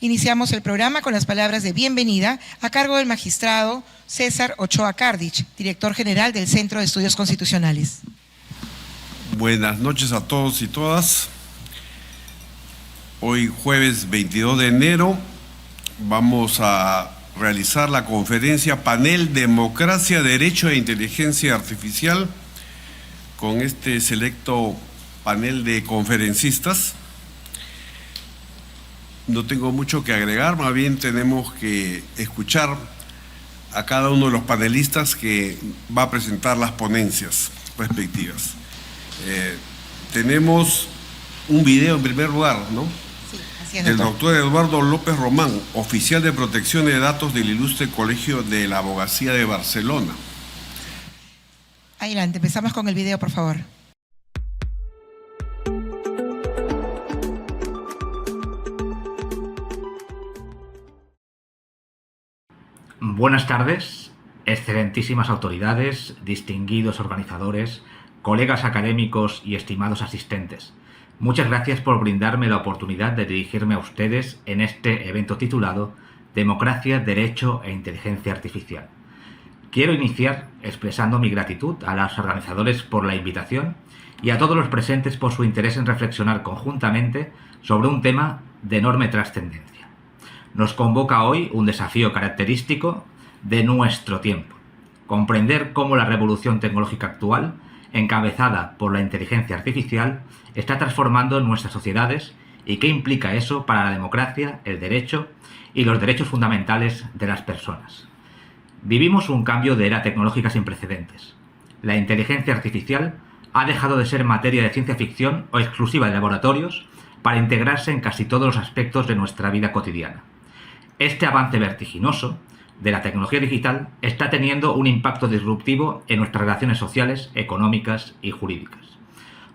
Iniciamos el programa con las palabras de bienvenida a cargo del magistrado César Ochoa Cardich, director general del Centro de Estudios Constitucionales. Buenas noches a todos y todas. Hoy jueves 22 de enero vamos a realizar la conferencia Panel Democracia, Derecho e Inteligencia Artificial con este selecto panel de conferencistas. No tengo mucho que agregar, más bien tenemos que escuchar a cada uno de los panelistas que va a presentar las ponencias respectivas. Tenemos un video en primer lugar, ¿no? Sí, así es, del doctor. doctor Eduardo López Román, oficial de protección de datos del Ilustre Colegio de la Abogacía de Barcelona. Adelante, empezamos con el video, por favor. Buenas tardes, excelentísimas autoridades, distinguidos organizadores, colegas académicos y estimados asistentes. Muchas gracias por brindarme la oportunidad de dirigirme a ustedes en este evento titulado Democracia, Derecho e Inteligencia Artificial. Quiero iniciar expresando mi gratitud a los organizadores por la invitación y a todos los presentes por su interés en reflexionar conjuntamente sobre un tema de enorme trascendencia. Nos convoca hoy un desafío característico de nuestro tiempo: comprender cómo la revolución tecnológica actual, encabezada por la inteligencia artificial, está transformando nuestras sociedades y qué implica eso para la democracia, el derecho y los derechos fundamentales de las personas. Vivimos un cambio de era tecnológica sin precedentes. La inteligencia artificial ha dejado de ser materia de ciencia ficción o exclusiva de laboratorios para integrarse en casi todos los aspectos de nuestra vida cotidiana. Este avance vertiginoso de la tecnología digital está teniendo un impacto disruptivo en nuestras relaciones sociales, económicas y jurídicas.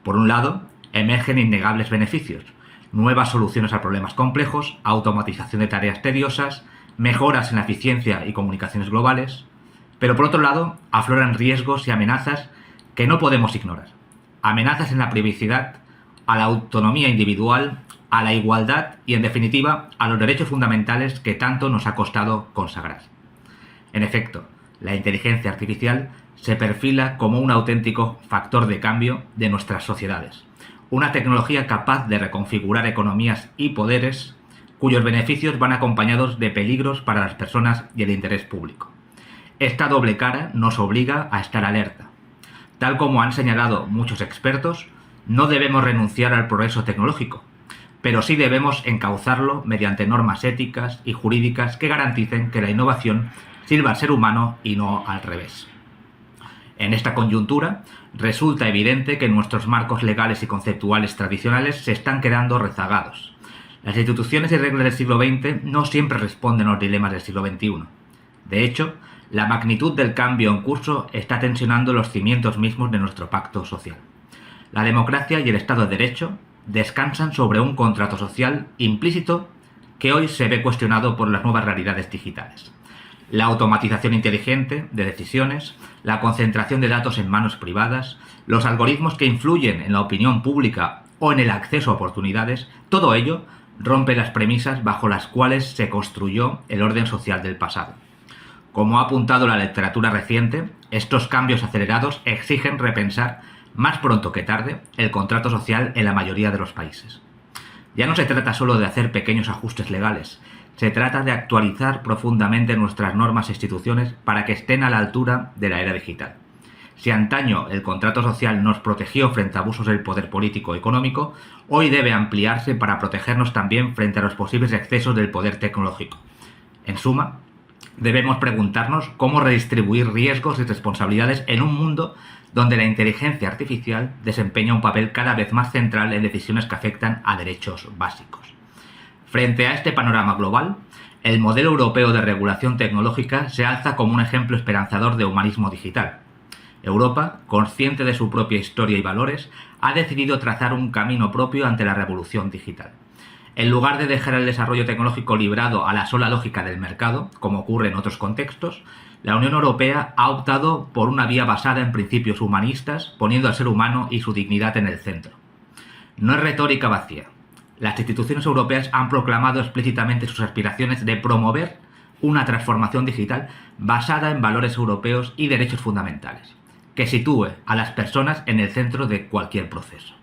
Por un lado, emergen innegables beneficios: nuevas soluciones a problemas complejos, automatización de tareas tediosas, mejoras en la eficiencia y comunicaciones globales. Pero por otro lado, afloran riesgos y amenazas que no podemos ignorar. Amenazas en la privacidad, a la autonomía individual, a la igualdad y, en definitiva, a los derechos fundamentales que tanto nos ha costado consagrar. En efecto, la inteligencia artificial se perfila como un auténtico factor de cambio de nuestras sociedades, una tecnología capaz de reconfigurar economías y poderes cuyos beneficios van acompañados de peligros para las personas y el interés público. Esta doble cara nos obliga a estar alerta. Tal como han señalado muchos expertos, no debemos renunciar al progreso tecnológico, pero sí debemos encauzarlo mediante normas éticas y jurídicas que garanticen que la innovación sirva al ser humano y no al revés. En esta coyuntura, resulta evidente que nuestros marcos legales y conceptuales tradicionales se están quedando rezagados. Las instituciones y reglas del siglo XX no siempre responden a los dilemas del siglo XXI. De hecho, la magnitud del cambio en curso está tensionando los cimientos mismos de nuestro pacto social. La democracia y el Estado de Derecho descansan sobre un contrato social implícito que hoy se ve cuestionado por las nuevas realidades digitales. La automatización inteligente de decisiones, la concentración de datos en manos privadas, los algoritmos que influyen en la opinión pública o en el acceso a oportunidades, todo ello rompe las premisas bajo las cuales se construyó el orden social del pasado. Como ha apuntado la literatura reciente, estos cambios acelerados exigen repensar más pronto que tarde el contrato social en la mayoría de los países. Ya no se trata solo de hacer pequeños ajustes legales, se trata de actualizar profundamente nuestras normas e instituciones para que estén a la altura de la era digital. Si antaño el contrato social nos protegió frente a abusos del poder político y económico, hoy debe ampliarse para protegernos también frente a los posibles excesos del poder tecnológico. En suma, debemos preguntarnos cómo redistribuir riesgos y responsabilidades en un mundo donde la inteligencia artificial desempeña un papel cada vez más central en decisiones que afectan a derechos básicos. Frente a este panorama global, el modelo europeo de regulación tecnológica se alza como un ejemplo esperanzador de humanismo digital. Europa, consciente de su propia historia y valores, ha decidido trazar un camino propio ante la revolución digital. En lugar de dejar el desarrollo tecnológico librado a la sola lógica del mercado, como ocurre en otros contextos, la Unión Europea ha optado por una vía basada en principios humanistas, poniendo al ser humano y su dignidad en el centro. No es retórica vacía. las instituciones europeas han proclamado explícitamente sus aspiraciones de promover una transformación digital basada en valores europeos y derechos fundamentales, que sitúe a las personas en el centro de cualquier proceso.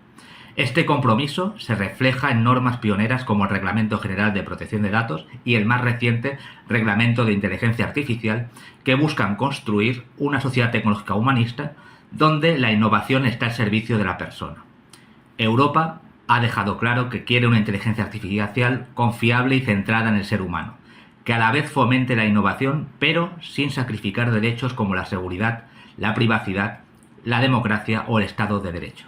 Este compromiso se refleja en normas pioneras como el Reglamento General de Protección de Datos y el más reciente Reglamento de Inteligencia Artificial, que buscan construir una sociedad tecnológica humanista donde la innovación está al servicio de la persona. Europa ha dejado claro que quiere una inteligencia artificial confiable y centrada en el ser humano, que a la vez fomente la innovación, pero sin sacrificar derechos como la seguridad, la privacidad, la democracia o el Estado de Derecho.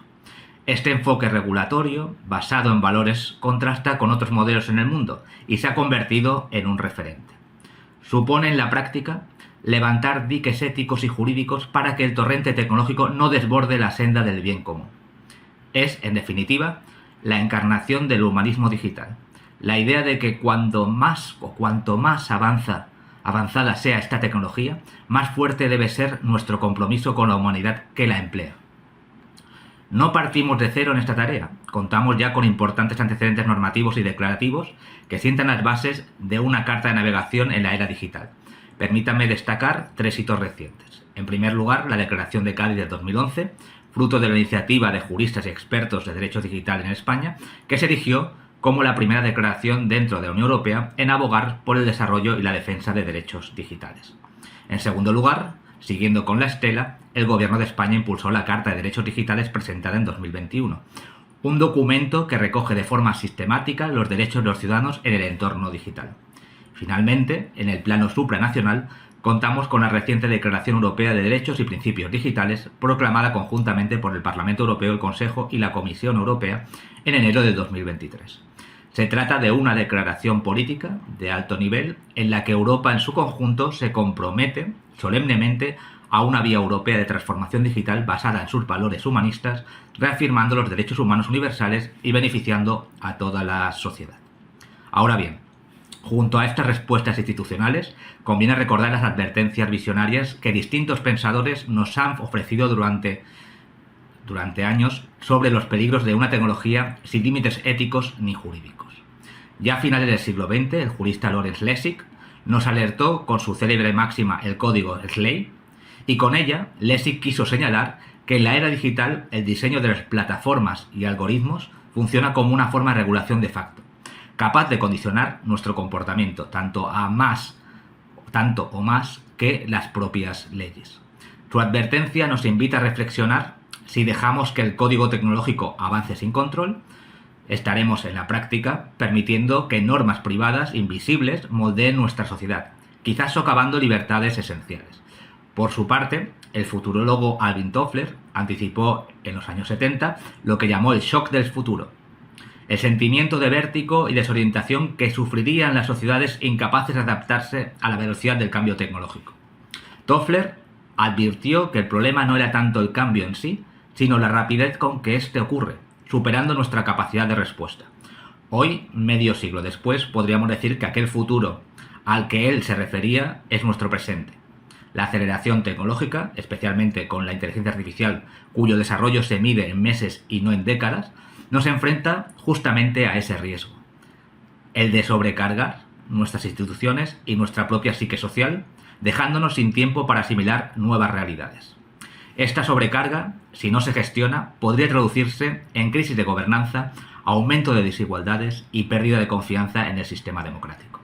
Este enfoque regulatorio, basado en valores, contrasta con otros modelos en el mundo y se ha convertido en un referente. Supone en la práctica levantar diques éticos y jurídicos para que el torrente tecnológico no desborde la senda del bien común. Es, en definitiva, la encarnación del humanismo digital. La idea de que cuanto más avanzada sea esta tecnología, más fuerte debe ser nuestro compromiso con la humanidad que la emplea. No partimos de cero en esta tarea, contamos ya con importantes antecedentes normativos y declarativos que sientan las bases de una carta de navegación en la era digital. Permítanme destacar 3 hitos recientes. En primer lugar, la Declaración de Cádiz de 2011, fruto de la iniciativa de juristas y expertos de derecho digital en España, que se erigió como la primera declaración dentro de la Unión Europea en abogar por el desarrollo y la defensa de derechos digitales. En segundo lugar, siguiendo con la estela, el Gobierno de España impulsó la Carta de Derechos Digitales presentada en 2021, un documento que recoge de forma sistemática los derechos de los ciudadanos en el entorno digital. Finalmente, en el plano supranacional, contamos con la reciente Declaración Europea de Derechos y Principios Digitales, proclamada conjuntamente por el Parlamento Europeo, el Consejo y la Comisión Europea en enero de 2023. Se trata de una declaración política de alto nivel en la que Europa en su conjunto se compromete solemnemente a una vía europea de transformación digital basada en sus valores humanistas, reafirmando los derechos humanos universales y beneficiando a toda la sociedad. Ahora bien, junto a estas respuestas institucionales, conviene recordar las advertencias visionarias que distintos pensadores nos han ofrecido durante años sobre los peligros de una tecnología sin límites éticos ni jurídicos. Ya a finales del siglo XX, el jurista Lawrence Lessig nos alertó con su célebre máxima el código Slave, y con ella Lessig quiso señalar que en la era digital el diseño de las plataformas y algoritmos funciona como una forma de regulación de facto, capaz de condicionar nuestro comportamiento tanto o más que las propias leyes. Su advertencia nos invita a reflexionar si dejamos que el código tecnológico avance sin control, estaremos en la práctica permitiendo que normas privadas invisibles moldeen nuestra sociedad, quizás socavando libertades esenciales. Por su parte, el futurólogo Alvin Toffler anticipó en los años 70 lo que llamó el shock del futuro, el sentimiento de vértigo y desorientación que sufrirían las sociedades incapaces de adaptarse a la velocidad del cambio tecnológico. Toffler advirtió que el problema no era tanto el cambio en sí, sino la rapidez con que éste ocurre, superando nuestra capacidad de respuesta. Hoy, medio siglo después, podríamos decir que aquel futuro al que él se refería es nuestro presente. La aceleración tecnológica, especialmente con la inteligencia artificial, cuyo desarrollo se mide en meses y no en décadas, nos enfrenta justamente a ese riesgo. El de sobrecargar nuestras instituciones y nuestra propia psique social, dejándonos sin tiempo para asimilar nuevas realidades. Esta sobrecarga, si no se gestiona, podría traducirse en crisis de gobernanza, aumento de desigualdades y pérdida de confianza en el sistema democrático.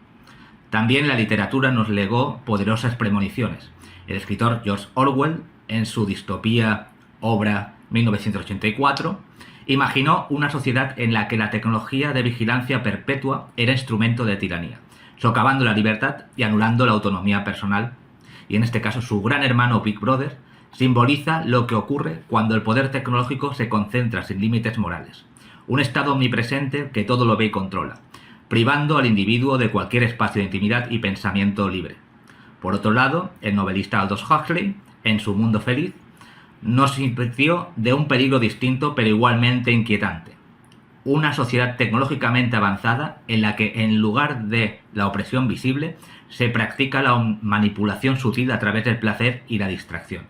También la literatura nos legó poderosas premoniciones. El escritor George Orwell, en su distopía obra 1984, imaginó una sociedad en la que la tecnología de vigilancia perpetua era instrumento de tiranía, socavando la libertad y anulando la autonomía personal, y en este caso su gran hermano Big Brother simboliza lo que ocurre cuando el poder tecnológico se concentra sin límites morales. Un estado omnipresente que todo lo ve y controla, privando al individuo de cualquier espacio de intimidad y pensamiento libre. Por otro lado, el novelista Aldous Huxley, en Su mundo feliz, nos advirtió de un peligro distinto pero igualmente inquietante. Una sociedad tecnológicamente avanzada en la que, en lugar de la opresión visible, se practica la manipulación sutil a través del placer y la distracción.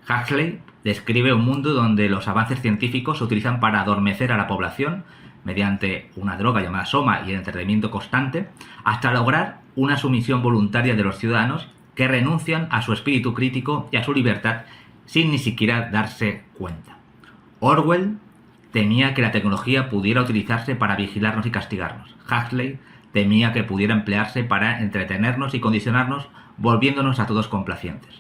Huxley describe un mundo donde los avances científicos se utilizan para adormecer a la población, mediante una droga llamada soma y el entretenimiento constante, hasta lograr una sumisión voluntaria de los ciudadanos que renuncian a su espíritu crítico y a su libertad sin ni siquiera darse cuenta. Orwell temía que la tecnología pudiera utilizarse para vigilarnos y castigarnos. Huxley temía que pudiera emplearse para entretenernos y condicionarnos, volviéndonos a todos complacientes.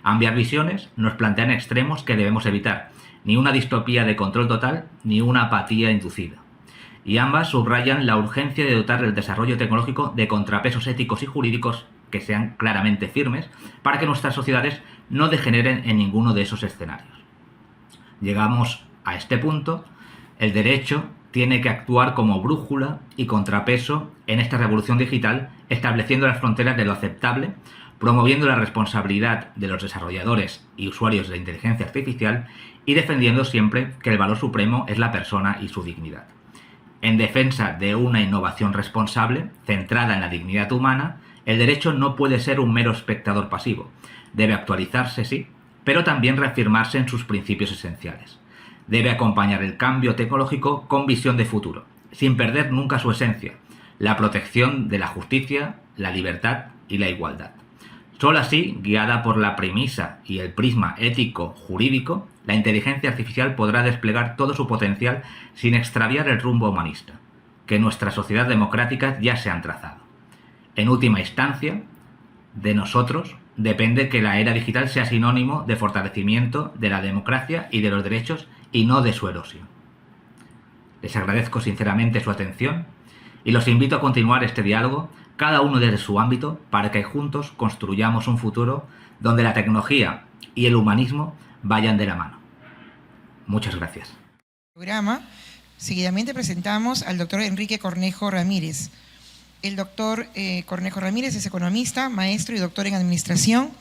Ambas visiones nos plantean extremos que debemos evitar, ni una distopía de control total, ni una apatía inducida. Y ambas subrayan la urgencia de dotar el desarrollo tecnológico de contrapesos éticos y jurídicos que sean claramente firmes para que nuestras sociedades no degeneren en ninguno de esos escenarios. Llegamos a este punto, el derecho tiene que actuar como brújula y contrapeso en esta revolución digital, estableciendo las fronteras de lo aceptable, promoviendo la responsabilidad de los desarrolladores y usuarios de la inteligencia artificial y defendiendo siempre que el valor supremo es la persona y su dignidad. En defensa de una innovación responsable, centrada en la dignidad humana, el derecho no puede ser un mero espectador pasivo. Debe actualizarse, sí, pero también reafirmarse en sus principios esenciales. Debe acompañar el cambio tecnológico con visión de futuro, sin perder nunca su esencia, la protección de la justicia, la libertad y la igualdad. Solo así, guiada por la premisa y el prisma ético-jurídico, la inteligencia artificial podrá desplegar todo su potencial sin extraviar el rumbo humanista, que nuestras sociedades democráticas ya se han trazado. En última instancia, de nosotros depende que la era digital sea sinónimo de fortalecimiento de la democracia y de los derechos y no de su erosión. Les agradezco sinceramente su atención y los invito a continuar este diálogo, cada uno desde su ámbito, para que juntos construyamos un futuro donde la tecnología y el humanismo vayan de la mano. Muchas gracias. Seguidamente presentamos al doctor Enrique Cornejo Ramírez. El doctor Cornejo Ramírez es economista, maestro y doctor en administración,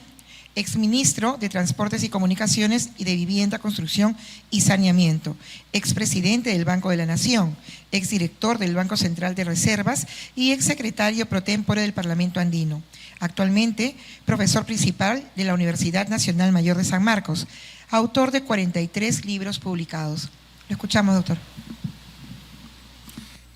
exministro de Transportes y Comunicaciones y de Vivienda, Construcción y Saneamiento, expresidente del Banco de la Nación, exdirector del Banco Central de Reservas y exsecretario pro tempore del Parlamento Andino. Actualmente, profesor principal de la Universidad Nacional Mayor de San Marcos, autor de 43 libros publicados. Lo escuchamos, doctor.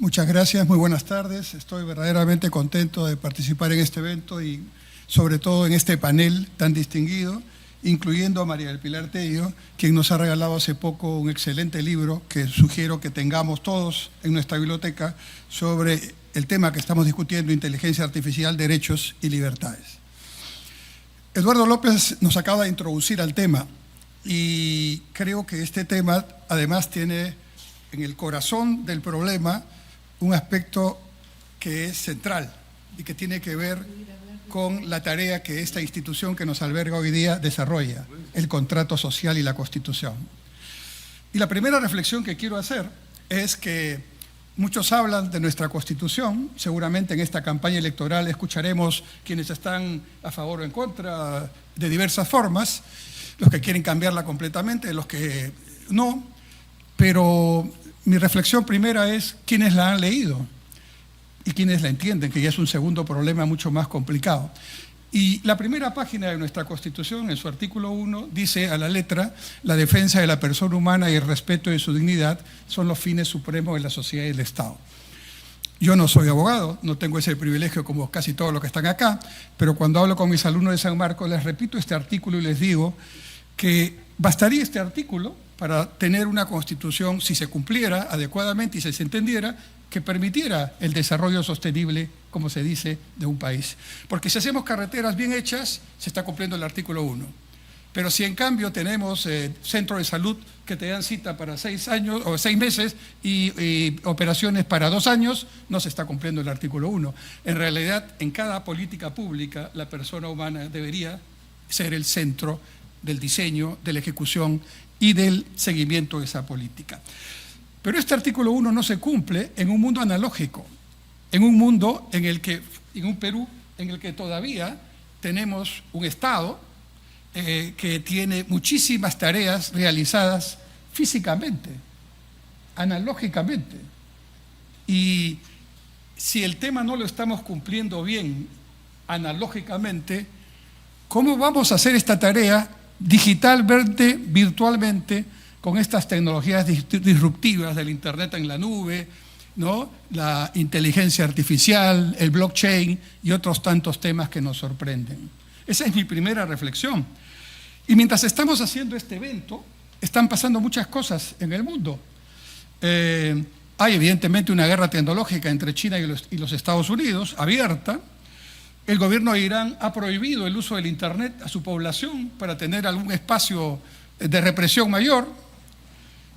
Muchas gracias, muy buenas tardes. Estoy verdaderamente contento de participar en este evento y sobre todo en este panel tan distinguido, incluyendo a María del Pilar Tello, quien nos ha regalado hace poco un excelente libro que sugiero que tengamos todos en nuestra biblioteca sobre el tema que estamos discutiendo, inteligencia artificial, derechos y libertades. Eduardo López nos acaba de introducir al tema y creo que este tema además tiene en el corazón del problema un aspecto que es central y que tiene que ver con la tarea que esta institución que nos alberga hoy día desarrolla, el contrato social y la Constitución. Y la primera reflexión que quiero hacer es que muchos hablan de nuestra Constitución, seguramente en esta campaña electoral escucharemos quienes están a favor o en contra de diversas formas, los que quieren cambiarla completamente, los que no, pero mi reflexión primera es quiénes la han leído y quienes la entienden, que ya es un segundo problema mucho más complicado. Y la primera página de nuestra Constitución, en su artículo 1, dice a la letra: la defensa de la persona humana y el respeto de su dignidad son los fines supremos de la sociedad y del Estado. Yo no soy abogado, no tengo ese privilegio como casi todos los que están acá, pero cuando hablo con mis alumnos de San Marcos les repito este artículo y les digo que bastaría este artículo para tener una Constitución, si se cumpliera adecuadamente y si se entendiera, que permitiera el desarrollo sostenible, como se dice, de un país. Porque si hacemos carreteras bien hechas, se está cumpliendo el artículo 1. Pero si en cambio tenemos centros de salud que te dan cita para 6 años o 6 meses y operaciones para 2 años, no se está cumpliendo el artículo 1. En realidad, en cada política pública, la persona humana debería ser el centro del diseño, de la ejecución y del seguimiento de esa política. Pero este artículo 1 no se cumple en un mundo analógico, en un mundo en un Perú en el que todavía tenemos un Estado que tiene muchísimas tareas realizadas físicamente, analógicamente. Y si el tema no lo estamos cumpliendo bien analógicamente, ¿cómo vamos a hacer esta tarea digitalmente, virtualmente, con estas tecnologías disruptivas del Internet en la nube, ¿no?, la inteligencia artificial, el blockchain y otros tantos temas que nos sorprenden. Esa es mi primera reflexión. Y mientras estamos haciendo este evento, están pasando muchas cosas en el mundo. Hay evidentemente una guerra tecnológica entre China y los Estados Unidos, abierta. El gobierno de Irán ha prohibido el uso del Internet a su población para tener algún espacio de represión mayor.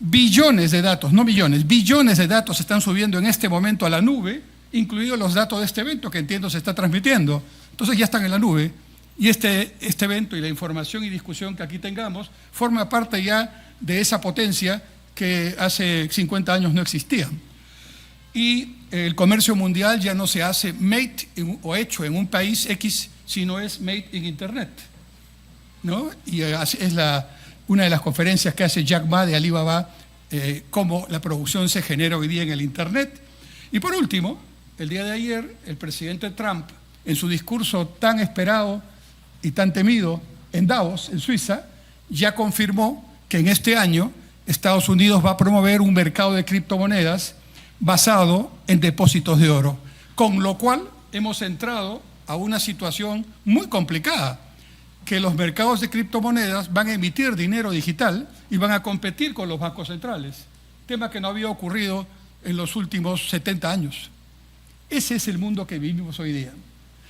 Billones de datos, no millones, billones de datos se están subiendo en este momento a la nube, incluidos los datos de este evento que entiendo se está transmitiendo. Entonces ya están en la nube y este evento y la información y discusión que aquí tengamos forma parte ya de esa potencia que hace 50 años no existía. Y el comercio mundial ya no se hace o hecho en un país X, sino es made in Internet, ¿no? Y es una de las conferencias que hace Jack Ma de Alibaba, cómo la producción se genera hoy día en el Internet. Y por último, el día de ayer, el presidente Trump, en su discurso tan esperado y tan temido en Davos, en Suiza, ya confirmó que en este año Estados Unidos va a promover un mercado de criptomonedas basado en depósitos de oro, con lo cual hemos entrado a una situación muy complicada, que los mercados de criptomonedas van a emitir dinero digital y van a competir con los bancos centrales, tema que no había ocurrido en los últimos 70 años. Ese es el mundo que vivimos hoy día.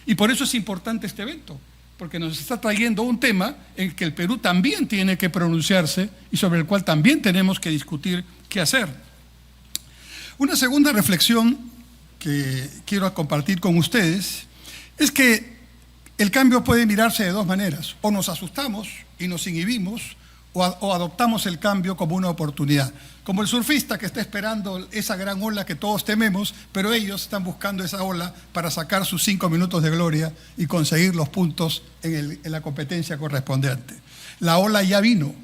Y por eso es importante este evento, porque nos está trayendo un tema en el que el Perú también tiene que pronunciarse y sobre el cual también tenemos que discutir qué hacer. Una segunda reflexión que quiero compartir con ustedes es que el cambio puede mirarse de dos maneras. O nos asustamos y nos inhibimos, o adoptamos el cambio como una oportunidad. Como el surfista que está esperando esa gran ola que todos tememos, pero ellos están buscando esa ola para sacar sus 5 minutos de gloria y conseguir los puntos en la competencia correspondiente. La ola ya vino,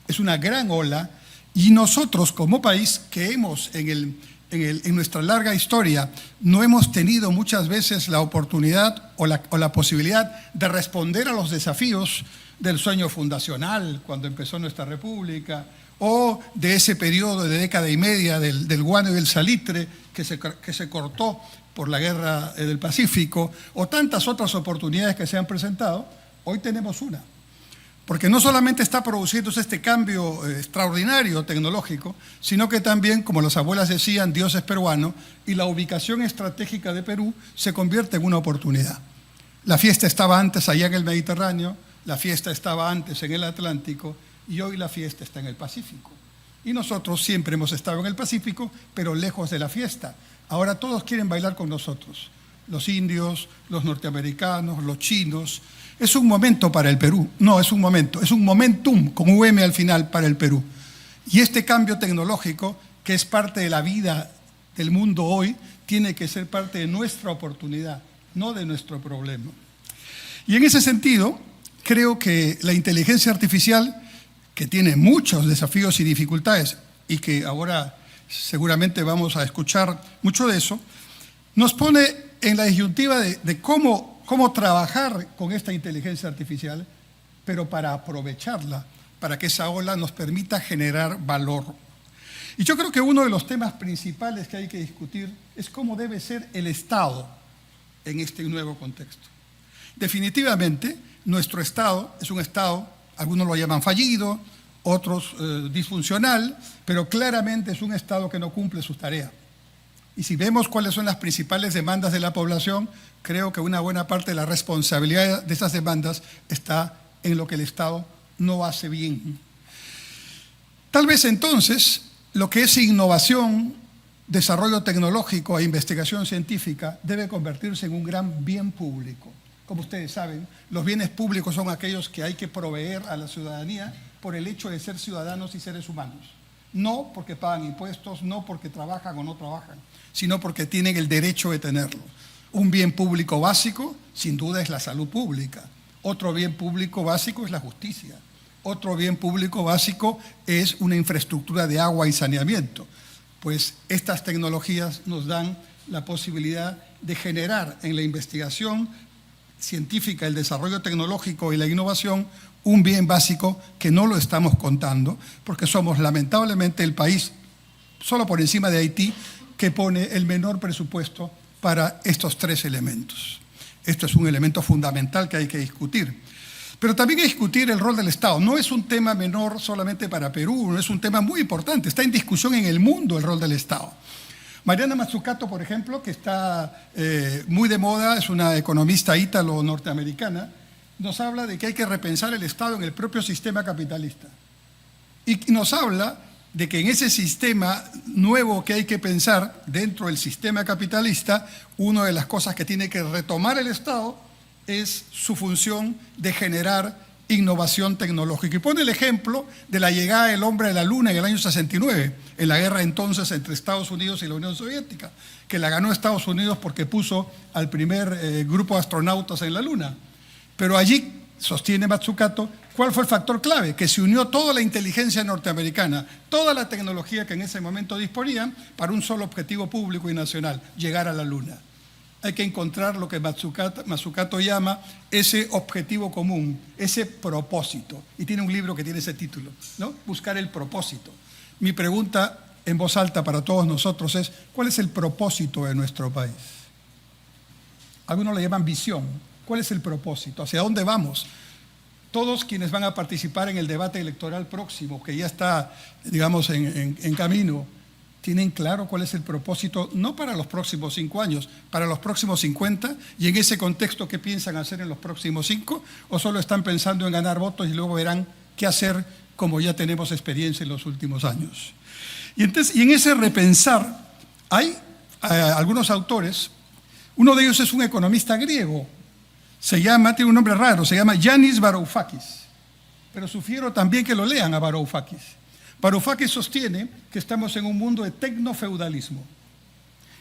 es una gran ola, y nosotros como país que hemos en nuestra larga historia no hemos tenido muchas veces la oportunidad o la posibilidad de responder a los desafíos del sueño fundacional cuando empezó nuestra república, o de ese periodo de década y media del guano y del salitre que se cortó por la guerra del Pacífico, o tantas otras oportunidades que se han presentado. Hoy tenemos una. Porque no solamente está produciéndose este cambio extraordinario tecnológico, sino que también, como las abuelas decían, Dios es peruano, y la ubicación estratégica de Perú se convierte en una oportunidad. La fiesta estaba antes allá en el Mediterráneo, la fiesta estaba antes en el Atlántico, y hoy la fiesta está en el Pacífico. Y nosotros siempre hemos estado en el Pacífico, pero lejos de la fiesta. Ahora todos quieren bailar con nosotros. Los indios, los norteamericanos, los chinos. Es un momento para el Perú. No, es un momento. Es un momentum, con UM al final, para el Perú. Y este cambio tecnológico, que es parte de la vida del mundo hoy, tiene que ser parte de nuestra oportunidad, no de nuestro problema. Y en ese sentido, creo que la inteligencia artificial, que tiene muchos desafíos y dificultades, y que ahora seguramente vamos a escuchar mucho de eso, nos pone en la disyuntiva de cómo trabajar con esta inteligencia artificial, pero para aprovecharla, para que esa ola nos permita generar valor. Y yo creo que uno de los temas principales que hay que discutir es cómo debe ser el Estado en este nuevo contexto. Definitivamente, nuestro Estado es un Estado, algunos lo llaman fallido, otros disfuncional, pero claramente es un Estado que no cumple sus tareas. Y si vemos cuáles son las principales demandas de la población, creo que una buena parte de la responsabilidad de esas demandas está en lo que el Estado no hace bien. Tal vez entonces, lo que es innovación, desarrollo tecnológico e investigación científica debe convertirse en un gran bien público. Como ustedes saben, los bienes públicos son aquellos que hay que proveer a la ciudadanía por el hecho de ser ciudadanos y seres humanos. No porque pagan impuestos, no porque trabajan o no trabajan, sino porque tienen el derecho de tenerlo. Un bien público básico, sin duda, es la salud pública. Otro bien público básico es la justicia. Otro bien público básico es una infraestructura de agua y saneamiento. Pues estas tecnologías nos dan la posibilidad de generar en la investigación científica, el desarrollo tecnológico y la innovación un bien básico que no lo estamos contando, porque somos lamentablemente el país, solo por encima de Haití, que pone el menor presupuesto para estos 3 elementos. Esto es un elemento fundamental que hay que discutir. Pero también hay que discutir el rol del Estado. No es un tema menor solamente para Perú, no es un tema muy importante. Está en discusión en el mundo el rol del Estado. Mariana Mazzucato, por ejemplo, que está muy de moda, es una economista ítalo-norteamericana, nos habla de que hay que repensar el Estado en el propio sistema capitalista. Y nos habla de que en ese sistema nuevo que hay que pensar dentro del sistema capitalista, una de las cosas que tiene que retomar el Estado es su función de generar innovación tecnológica. Y pone el ejemplo de la llegada del hombre a la Luna en el año 69, en la guerra entonces entre Estados Unidos y la Unión Soviética, que la ganó Estados Unidos porque puso al primer grupo de astronautas en la Luna. Pero allí, sostiene Mazzucato, ¿cuál fue el factor clave? Que se unió toda la inteligencia norteamericana, toda la tecnología que en ese momento disponían para un solo objetivo público y nacional, llegar a la Luna. Hay que encontrar lo que Mazzucato llama ese objetivo común, ese propósito. Y tiene un libro que tiene ese título, ¿no? Buscar el propósito. Mi pregunta en voz alta para todos nosotros es, ¿cuál es el propósito de nuestro país? Algunos le llaman visión. ¿Cuál es el propósito? ¿Hacia dónde vamos? Todos quienes van a participar en el debate electoral próximo, que ya está, digamos, en camino, ¿tienen claro cuál es el propósito? No para los próximos 5 años, para los próximos 50, y en ese contexto, ¿qué piensan hacer en los próximos 5? ¿O solo están pensando en ganar votos y luego verán qué hacer como ya tenemos experiencia en los últimos años? Y en ese repensar hay algunos autores, uno de ellos es un economista griego, tiene un nombre raro, se llama Yanis Varoufakis, pero sugiero también que lo lean a Varoufakis. Varoufakis sostiene que estamos en un mundo de tecnofeudalismo.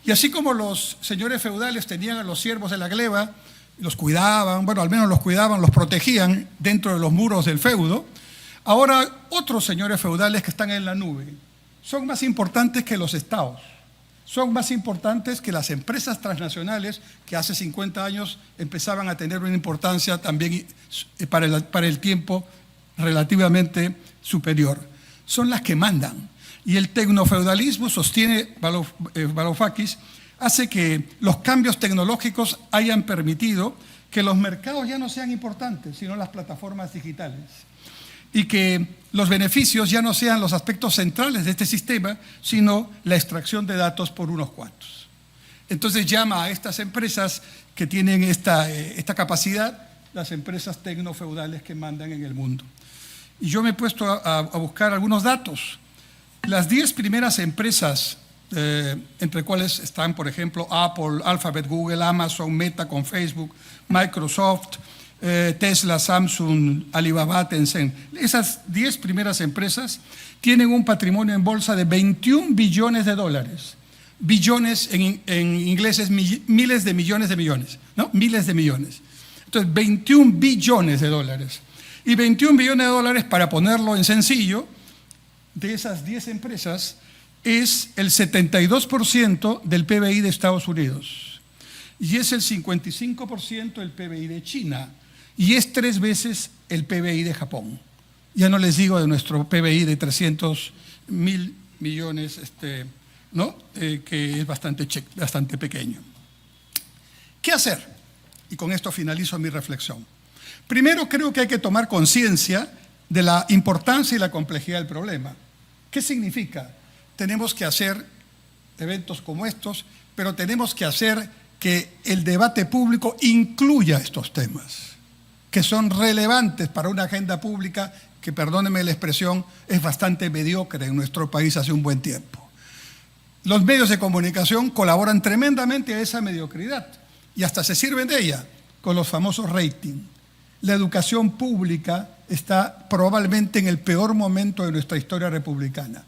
Y así como los señores feudales tenían a los siervos de la gleba, los cuidaban, bueno, al menos los cuidaban, los protegían dentro de los muros del feudo, ahora otros señores feudales que están en la nube son más importantes que los estados, son más importantes que las empresas transnacionales que hace 50 años empezaban a tener una importancia también para el tiempo relativamente superior. Son las que mandan. Y el tecnofeudalismo, sostiene Varoufakis, hace que los cambios tecnológicos hayan permitido que los mercados ya no sean importantes, sino las plataformas digitales. Y que los beneficios ya no sean los aspectos centrales de este sistema, sino la extracción de datos por unos cuantos. Entonces llama a estas empresas que tienen esta capacidad, las empresas tecnofeudales que mandan en el mundo. Y yo me he puesto a buscar algunos datos. Las 10 primeras empresas, entre cuales están, por ejemplo, Apple, Alphabet, Google, Amazon, Meta con Facebook, Microsoft, Tesla, Samsung, Alibaba, Tencent. Esas 10 primeras empresas tienen un patrimonio en bolsa de 21 billones de dólares. Billones en inglés es miles de millones, ¿no? Miles de millones. Entonces, 21 billones de dólares. Y 21 billones de dólares, para ponerlo en sencillo, de esas 10 empresas, es el 72% del PBI de Estados Unidos. Y es el 55% del PBI de China. Y es 3 veces el PBI de Japón. Ya no les digo de nuestro PBI de 300.000 millones, ¿no? Que es bastante pequeño. ¿Qué hacer? Y con esto finalizo mi reflexión. Primero, creo que hay que tomar conciencia de la importancia y la complejidad del problema. ¿Qué significa? Tenemos que hacer eventos como estos, pero tenemos que hacer que el debate público incluya estos temas, que son relevantes para una agenda pública que, perdónenme la expresión, es bastante mediocre en nuestro país hace un buen tiempo. Los medios de comunicación colaboran tremendamente a esa mediocridad y hasta se sirven de ella con los famosos ratings. La educación pública está probablemente en el peor momento de nuestra historia republicana.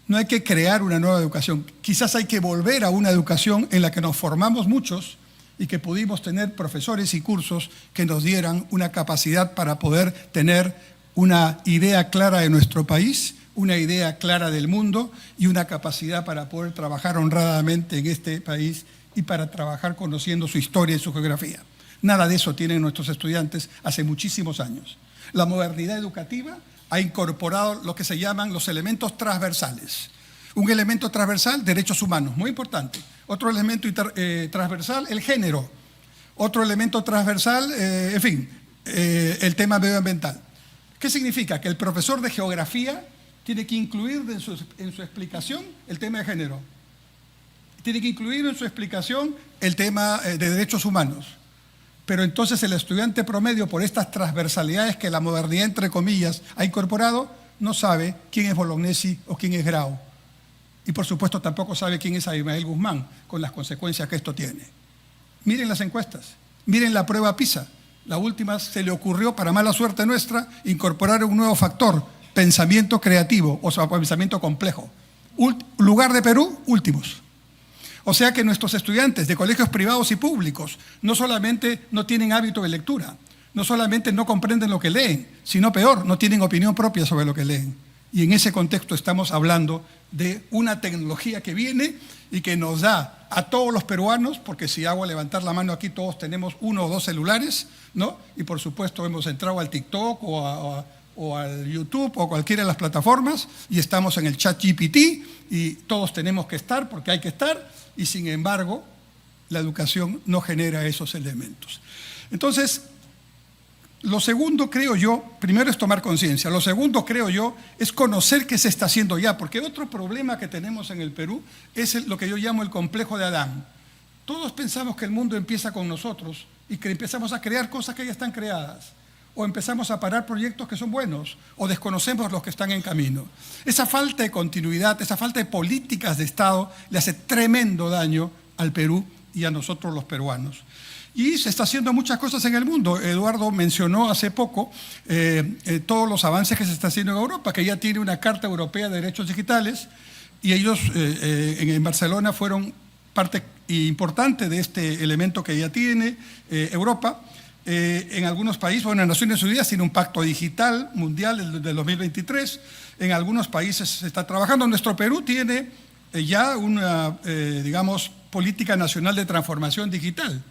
No hay que crear una nueva educación, quizás hay que volver a una educación en la que nos formamos muchos y que pudimos tener profesores y cursos que nos dieran una capacidad para poder tener una idea clara de nuestro país, una idea clara del mundo y una capacidad para poder trabajar honradamente en este país y para trabajar conociendo su historia y su geografía. Nada de eso tienen nuestros estudiantes hace muchísimos años. La modernidad educativa ha incorporado lo que se llaman los elementos transversales. Un elemento transversal, derechos humanos, muy importante. Otro elemento transversal, el género. Otro elemento transversal, en fin, el tema medioambiental. ¿Qué significa? Que el profesor de geografía tiene que incluir en su explicación el tema de género. Tiene que incluir en su explicación el tema de derechos humanos. Pero entonces el estudiante promedio, por estas transversalidades que la modernidad, entre comillas, ha incorporado, no sabe quién es Bolognesi o quién es Grau. Y por supuesto tampoco sabe quién es Abimael Guzmán, con las consecuencias que esto tiene. Miren las encuestas, miren la prueba PISA. La última se le ocurrió, para mala suerte nuestra, incorporar un nuevo factor, pensamiento creativo, o sea, pensamiento complejo. Lugar de Perú, últimos. O sea que nuestros estudiantes de colegios privados y públicos no solamente no tienen hábito de lectura, no solamente no comprenden lo que leen, sino peor, no tienen opinión propia sobre lo que leen. Y en ese contexto estamos hablando de una tecnología que viene y que nos da a todos los peruanos, porque si hago levantar la mano aquí, todos tenemos 1 o 2 celulares, ¿no? Y por supuesto hemos entrado al TikTok o al YouTube o cualquiera de las plataformas y estamos en el chat GPT y todos tenemos que estar porque hay que estar y sin embargo la educación no genera esos elementos. Entonces, lo segundo, creo yo, primero es tomar conciencia. Lo segundo, creo yo, es conocer qué se está haciendo ya, porque otro problema que tenemos en el Perú es lo que yo llamo el complejo de Adán. Todos pensamos que el mundo empieza con nosotros y que empezamos a crear cosas que ya están creadas, o empezamos a parar proyectos que son buenos, o desconocemos los que están en camino. Esa falta de continuidad, esa falta de políticas de Estado le hace tremendo daño al Perú y a nosotros los peruanos. Y se está haciendo muchas cosas en el mundo. Eduardo mencionó hace poco todos los avances que se está haciendo en Europa, que ya tiene una Carta Europea de Derechos Digitales, y ellos en Barcelona fueron parte importante de este elemento que ya tiene Europa. En algunos países, bueno, en Naciones Unidas tiene un pacto digital mundial del 2023, en algunos países se está trabajando. Nuestro Perú tiene ya una, digamos, política nacional de transformación digital.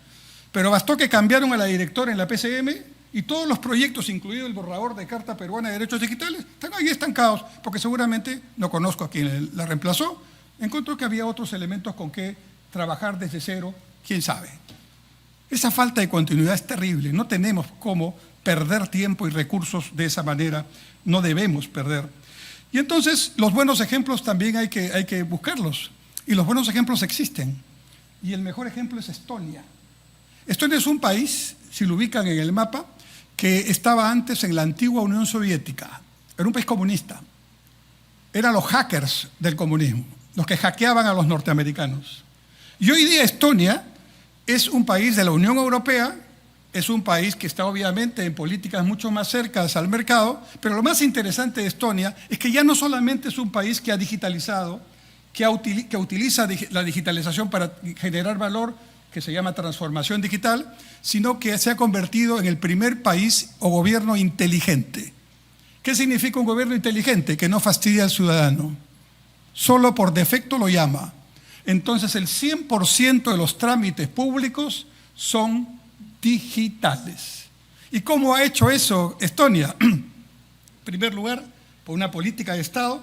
Pero bastó que cambiaron a la directora en la PCM y todos los proyectos, incluido el borrador de Carta Peruana de Derechos Digitales, están ahí estancados, porque seguramente, no conozco a quien la reemplazó, encontró que había otros elementos con que trabajar desde cero, quién sabe. Esa falta de continuidad es terrible, no tenemos cómo perder tiempo y recursos de esa manera, no debemos perder. Y entonces los buenos ejemplos también hay que buscarlos, y los buenos ejemplos existen, y el mejor ejemplo es Estonia. Estonia es un país, si lo ubican en el mapa, que estaba antes en la antigua Unión Soviética. Era un país comunista. Eran los hackers del comunismo, los que hackeaban a los norteamericanos. Y hoy día Estonia es un país de la Unión Europea, es un país que está obviamente en políticas mucho más cercanas al mercado, pero lo más interesante de Estonia es que ya no solamente es un país que ha digitalizado, que utiliza la digitalización para generar valor, que se llama transformación digital, sino que se ha convertido en el primer país o gobierno inteligente. ¿Qué significa un gobierno inteligente? Que no fastidia al ciudadano. Solo por defecto lo llama. Entonces el 100% de los trámites públicos son digitales. ¿Y cómo ha hecho eso Estonia? En primer lugar, por una política de Estado,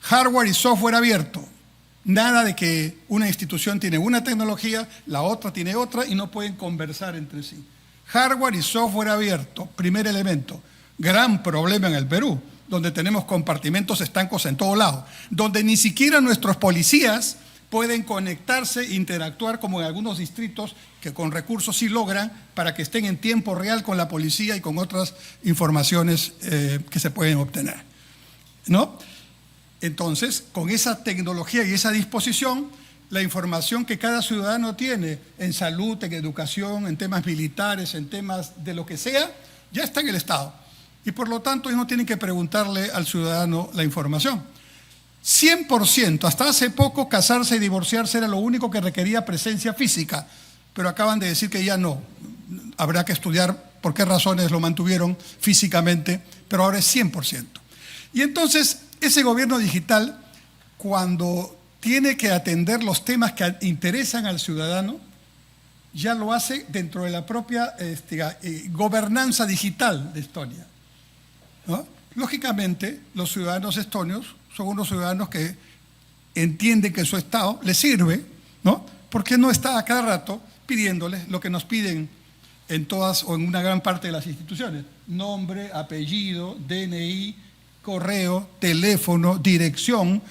hardware y software abierto. Nada de que una institución tiene una tecnología, la otra tiene otra y no pueden conversar entre sí. Hardware y software abierto, primer elemento. Gran problema en el Perú, donde tenemos compartimentos estancos en todo lado, donde ni siquiera nuestros policías pueden conectarse e interactuar como en algunos distritos que con recursos sí logran para que estén en tiempo real con la policía y con otras informaciones que se pueden obtener, ¿no? Entonces, con esa tecnología y esa disposición, la información que cada ciudadano tiene en salud, en educación, en temas militares, en temas de lo que sea, ya está en el Estado. Y por lo tanto, ellos no tienen que preguntarle al ciudadano la información. 100%, hasta hace poco casarse y divorciarse era lo único que requería presencia física, pero acaban de decir que ya no. Habrá que estudiar por qué razones lo mantuvieron físicamente, pero ahora es 100%. Y entonces, ese gobierno digital, cuando tiene que atender los temas que interesan al ciudadano, ya lo hace dentro de la propia gobernanza digital de Estonia, ¿no? Lógicamente, los ciudadanos estonios son unos ciudadanos que entiende que su Estado le sirve, ¿no? Porque no está a cada rato pidiéndoles lo que nos piden en todas o en una gran parte de las instituciones: nombre, apellido, DNI, correo, teléfono, dirección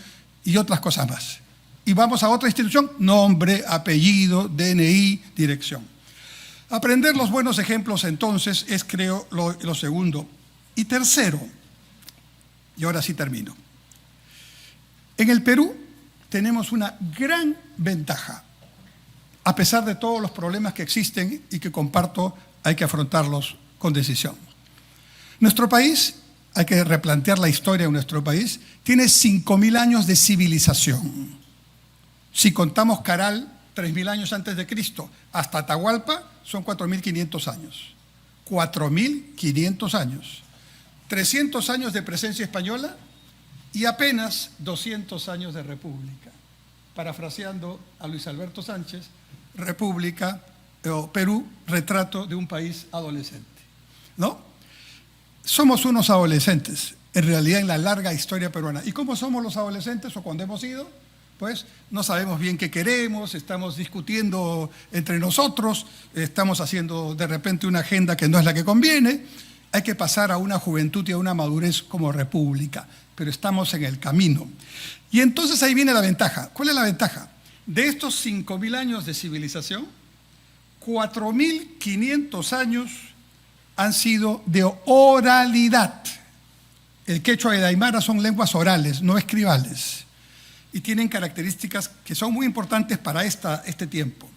y otras cosas más. Y vamos a otra institución: nombre, apellido, DNI, dirección. Aprender los buenos ejemplos, entonces, es, creo, lo segundo. Y tercero, y ahora sí termino. En el Perú tenemos una gran ventaja, a pesar de todos los problemas que existen y que comparto, hay que afrontarlos con decisión. Nuestro país, hay que replantear la historia de nuestro país, tiene 5.000 años de civilización. Si contamos Caral, 3.000 años antes de Cristo, hasta Atahualpa son 4.500 años. 4.500 años. 300 años de presencia española y apenas 200 años de república. Parafraseando a Luis Alberto Sánchez, república o Perú, retrato de un país adolescente, ¿no? Somos unos adolescentes, en realidad, en la larga historia peruana. ¿Y cómo somos los adolescentes o cuando hemos ido? Pues no sabemos bien qué queremos, estamos discutiendo entre nosotros, estamos haciendo de repente una agenda que no es la que conviene. Hay que pasar a una juventud y a una madurez como república, pero estamos en el camino. Y entonces ahí viene la ventaja. ¿Cuál es la ventaja? De estos 5.000 años de civilización, 4.500 años han sido de oralidad. El quechua y el aymara son lenguas orales, no escribales, y tienen características que son muy importantes para este tiempo.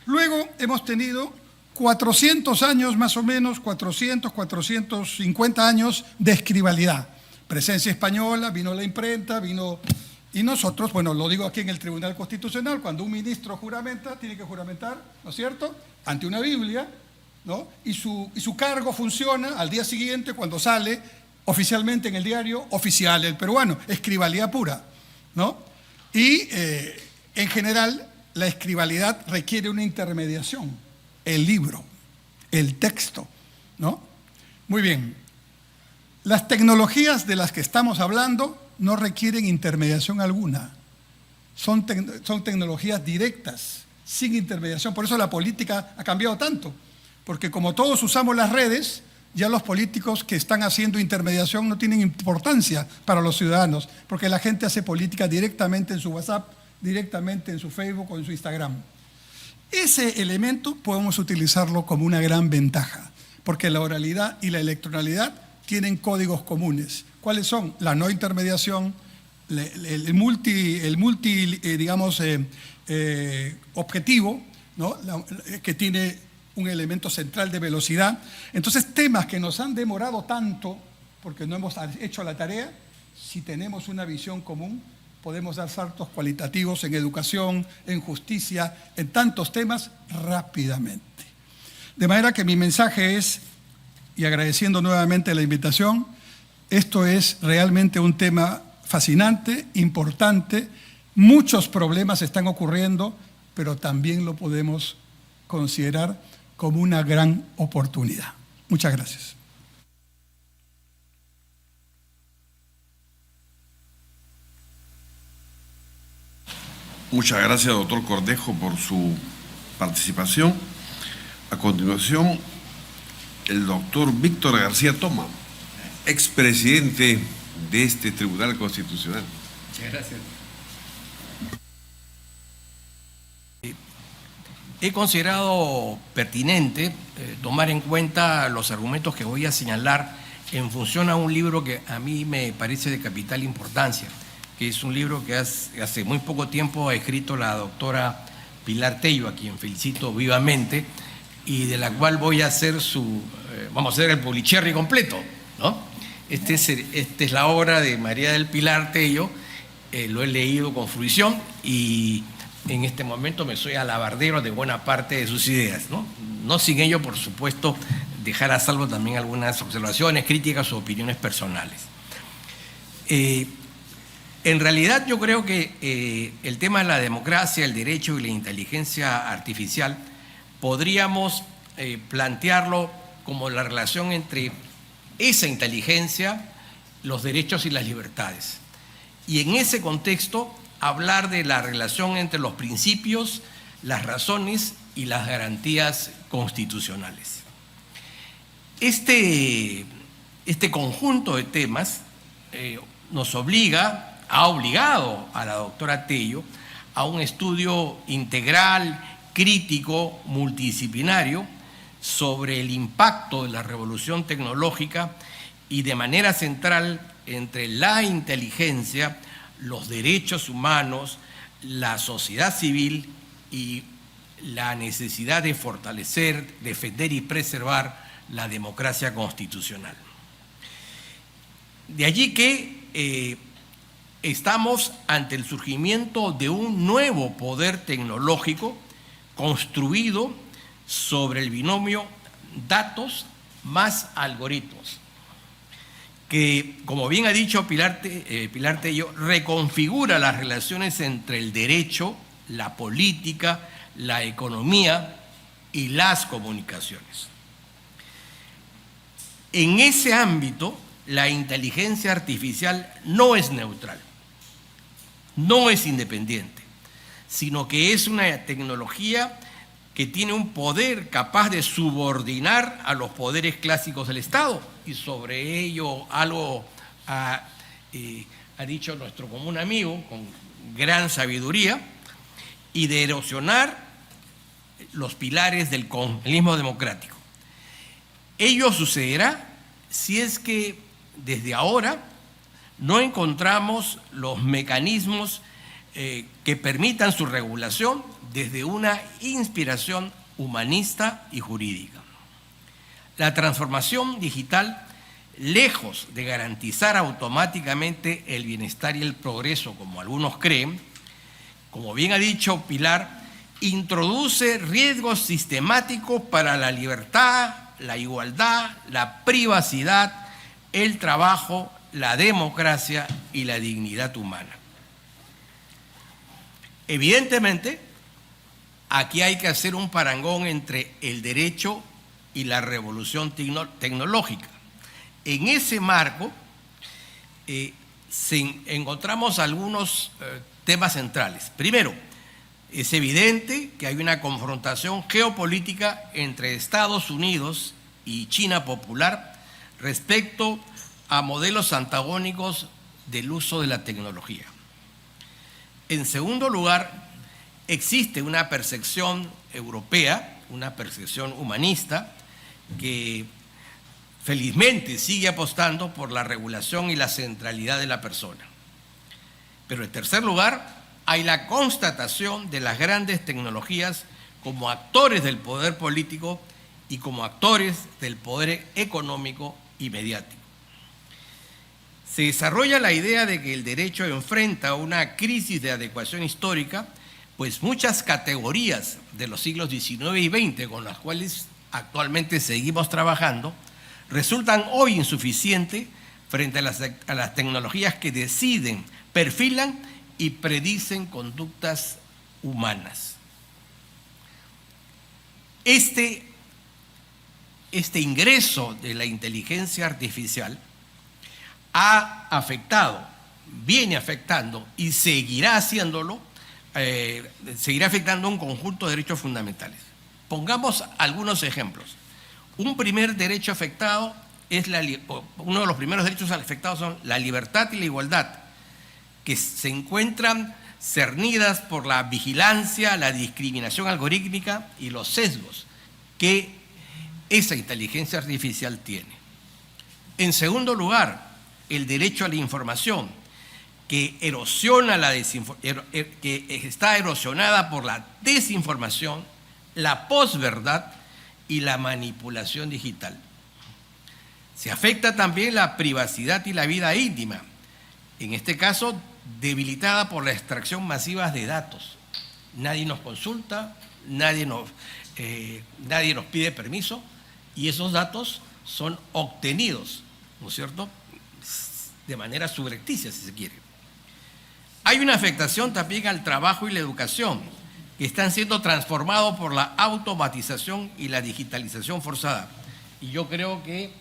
Luego hemos tenido 400 años más o menos, 450 años de escribalidad. Presencia española, vino la imprenta, vino... Y nosotros, bueno, lo digo aquí en el Tribunal Constitucional, cuando un ministro juramenta, tiene que juramentar, ¿no es cierto?, ante una Biblia, ¿no? Y su cargo funciona al día siguiente cuando sale oficialmente en el diario oficial, el peruano, escribalidad pura, ¿no? Y en general la escribalidad requiere una intermediación, el libro, el texto, ¿no? Muy bien. Las tecnologías de las que estamos hablando no requieren intermediación alguna. Son tecnologías directas, sin intermediación. Por eso la política ha cambiado tanto, porque como todos usamos las redes, ya los políticos que están haciendo intermediación no tienen importancia para los ciudadanos, porque la gente hace política directamente en su WhatsApp, directamente en su Facebook o en su Instagram. Ese elemento podemos utilizarlo como una gran ventaja, porque la oralidad y la electronalidad tienen códigos comunes. ¿Cuáles son? La no intermediación, el multi objetivo, ¿no? Que tiene un elemento central de velocidad. Entonces, temas que nos han demorado tanto porque no hemos hecho la tarea, si tenemos una visión común, podemos dar saltos cualitativos en educación, en justicia, en tantos temas rápidamente. De manera que mi mensaje es, y agradeciendo nuevamente la invitación, esto es realmente un tema fascinante, importante. Muchos problemas están ocurriendo, pero también lo podemos considerar como una gran oportunidad. Muchas gracias. Muchas gracias, doctor Cornejo, por su participación. A continuación, el doctor Víctor García Toma, expresidente de este Tribunal Constitucional. Muchas gracias. He considerado pertinente tomar en cuenta los argumentos que voy a señalar en función a un libro que a mí me parece de capital importancia, que es un libro que hace muy poco tiempo ha escrito la doctora Pilar Tello, a quien felicito vivamente, y de la cual voy a hacer vamos a hacer el Pulicherry completo, ¿no? Esta es la obra de María del Pilar Tello, lo he leído con fruición y en este momento me soy alabardero de buena parte de sus ideas, ¿no? No sin ello, por supuesto, dejar a salvo también algunas observaciones, críticas o opiniones personales. En realidad yo creo que el tema de la democracia, el derecho y la inteligencia artificial podríamos plantearlo como la relación entre esa inteligencia, los derechos y las libertades. Y en ese contexto hablar de la relación entre los principios, las razones y las garantías constitucionales. Este conjunto de temas ha obligado a la doctora Tello a un estudio integral, crítico, multidisciplinario sobre el impacto de la revolución tecnológica y de manera central entre la inteligencia, los derechos humanos, la sociedad civil y la necesidad de fortalecer, defender y preservar la democracia constitucional. De allí que estamos ante el surgimiento de un nuevo poder tecnológico construido sobre el binomio datos más algoritmos, que, como bien ha dicho Pilar Tello, reconfigura las relaciones entre el derecho, la política, la economía y las comunicaciones. En ese ámbito, la inteligencia artificial no es neutral, no es independiente, sino que es una tecnología que tiene un poder capaz de subordinar a los poderes clásicos del Estado, y sobre ello algo ha dicho nuestro común amigo con gran sabiduría, y de erosionar los pilares del constitucionalismo democrático. Ello sucederá si es que desde ahora no encontramos los mecanismos que permitan su regulación desde una inspiración humanista y jurídica. La transformación digital, lejos de garantizar automáticamente el bienestar y el progreso, como algunos creen, como bien ha dicho Pilar, introduce riesgos sistemáticos para la libertad, la igualdad, la privacidad, el trabajo, la democracia y la dignidad humana. Evidentemente, aquí hay que hacer un parangón entre el derecho y la revolución tecnológica. En ese marco encontramos algunos temas centrales. Primero, es evidente que hay una confrontación geopolítica entre Estados Unidos y China popular respecto a modelos antagónicos del uso de la tecnología. En segundo lugar, existe una percepción europea, una percepción humanista, que felizmente sigue apostando por la regulación y la centralidad de la persona. Pero en tercer lugar, hay la constatación de las grandes tecnologías como actores del poder político y como actores del poder económico y mediático. Se desarrolla la idea de que el derecho enfrenta una crisis de adecuación histórica, pues muchas categorías de los siglos XIX y XX con las cuales actualmente seguimos trabajando resultan hoy insuficientes frente a las tecnologías que deciden, perfilan y predicen conductas humanas. Este ingreso de la inteligencia artificial ha afectado, viene afectando y seguirá haciéndolo, seguirá afectando un conjunto de derechos fundamentales. Pongamos algunos ejemplos. Un primer derecho afectado uno de los primeros derechos afectados son la libertad y la igualdad, que se encuentran cernidas por la vigilancia, la discriminación algorítmica y los sesgos que esa inteligencia artificial tiene. En segundo lugar, el derecho a la información, que está erosionada por la desinformación, la posverdad y la manipulación digital. Se afecta también la privacidad y la vida íntima, en este caso debilitada por la extracción masiva de datos. Nadie nos consulta, nadie nos pide permiso y esos datos son obtenidos, ¿no es cierto?, de manera subrepticia, si se quiere. Hay una afectación también al trabajo y la educación, que están siendo transformados por la automatización y la digitalización forzada. Y yo creo que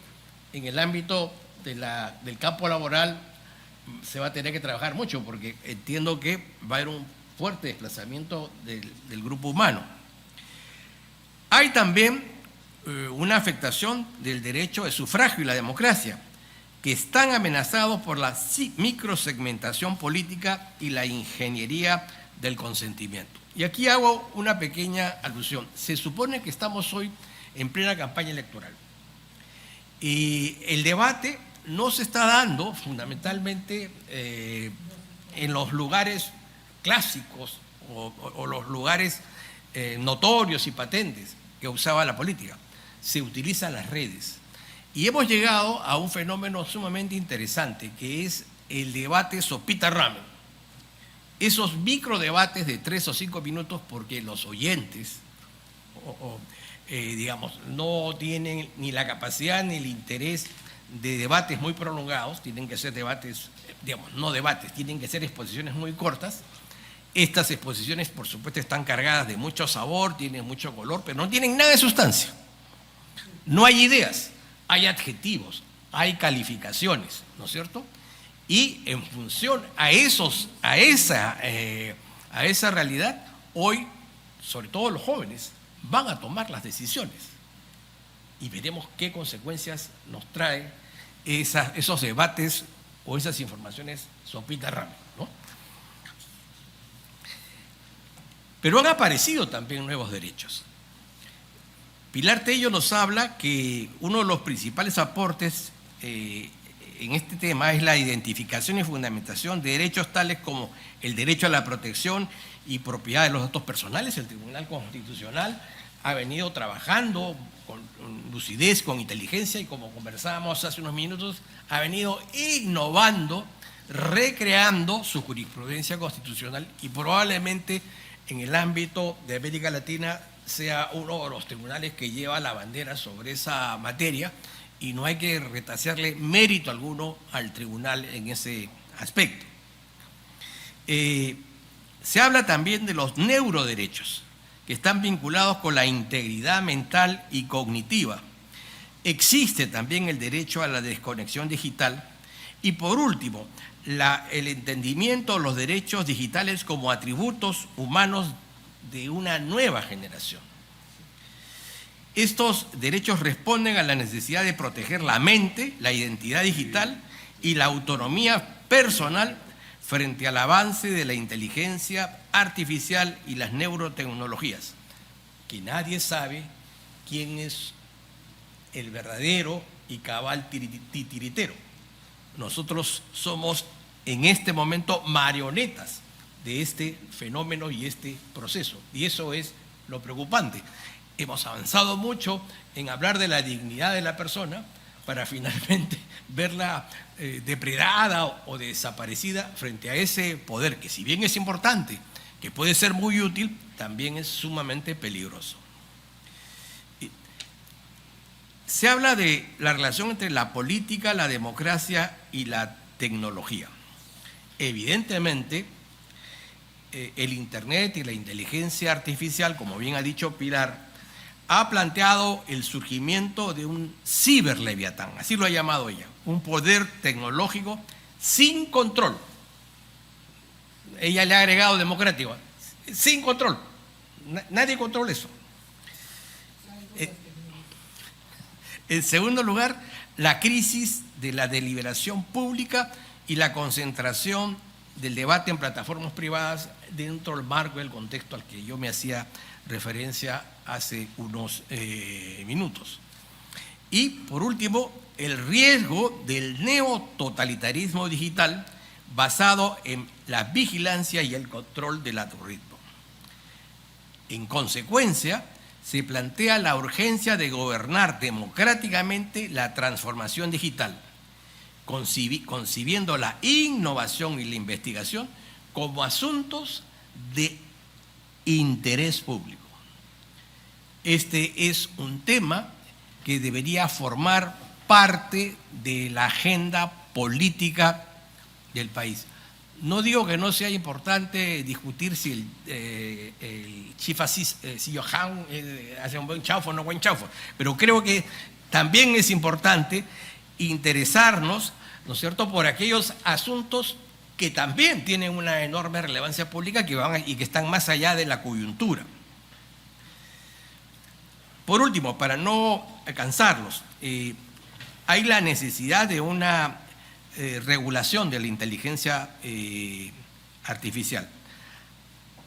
en el ámbito del campo laboral se va a tener que trabajar mucho porque entiendo que va a haber un fuerte desplazamiento del grupo humano. Hay también una afectación del derecho de sufragio y la democracia, que están amenazados por la microsegmentación política y la ingeniería del consentimiento. Y aquí hago una pequeña alusión. Se supone que estamos hoy en plena campaña electoral y el debate no se está dando fundamentalmente en los lugares clásicos o los lugares notorios y patentes que usaba la política. Se utilizan las redes. Y hemos llegado a un fenómeno sumamente interesante, que es el debate sopita ramen. Esos microdebates de 3 o 5 minutos, porque los oyentes, digamos, no tienen ni la capacidad ni el interés de debates muy prolongados, tienen que ser debates, digamos, no debates, tienen que ser exposiciones muy cortas. Estas exposiciones, por supuesto, están cargadas de mucho sabor, tienen mucho color, pero no tienen nada de sustancia. No hay ideas. Hay adjetivos, hay calificaciones, ¿no es cierto? Y en función a esa realidad, hoy, sobre todo los jóvenes, van a tomar las decisiones. Y veremos qué consecuencias nos traen esos debates o esas informaciones sopita ramen, ¿no? Pero han aparecido también nuevos derechos. Pilar Tello nos habla que uno de los principales aportes en este tema es la identificación y fundamentación de derechos tales como el derecho a la protección y propiedad de los datos personales. El Tribunal Constitucional ha venido trabajando con lucidez, con inteligencia y, como conversábamos hace unos minutos, ha venido innovando, recreando su jurisprudencia constitucional y probablemente en el ámbito de América Latina sea uno de los tribunales que lleva la bandera sobre esa materia y no hay que retasearle mérito alguno al tribunal en ese aspecto. Se habla también de los neuroderechos, que están vinculados con la integridad mental y cognitiva. Existe también el derecho a la desconexión digital y, por último, el entendimiento de los derechos digitales como atributos humanos de una nueva generación. Estos derechos responden a la necesidad de proteger la mente, la identidad digital y la autonomía personal frente al avance de la inteligencia artificial y las neurotecnologías, que nadie sabe quién es el verdadero y cabal titiritero. Nosotros somos en este momento marionetas de este fenómeno y este proceso, y eso es lo preocupante. Hemos avanzado mucho en hablar de la dignidad de la persona para finalmente verla depredada o desaparecida frente a ese poder que, si bien es importante, que puede ser muy útil, también es sumamente peligroso. Se habla de la relación entre la política, la democracia y la tecnología. Evidentemente, el Internet y la inteligencia artificial, como bien ha dicho Pilar, ha planteado el surgimiento de un ciberleviatán, así lo ha llamado ella, un poder tecnológico sin control. Ella le ha agregado democrático, sin control. Nadie controla eso. En segundo lugar, la crisis de la deliberación pública y la concentración del debate en plataformas privadas dentro del marco del contexto al que yo me hacía referencia hace unos minutos. Y, por último, el riesgo del neototalitarismo digital basado en la vigilancia y el control del algoritmo. En consecuencia, se plantea la urgencia de gobernar democráticamente la transformación digital, concibiendo la innovación y la investigación como asuntos de interés público. Este es un tema que debería formar parte de la agenda política del país. No digo que no sea importante discutir si el Chifa Siyo Han hace un buen chaufo o no buen chaufo, pero creo que también es importante interesarnos ¿no es cierto?, por aquellos asuntos que también tienen una enorme relevancia pública y que están más allá de la coyuntura. Por último, para no cansarlos, hay la necesidad de una regulación de la inteligencia artificial.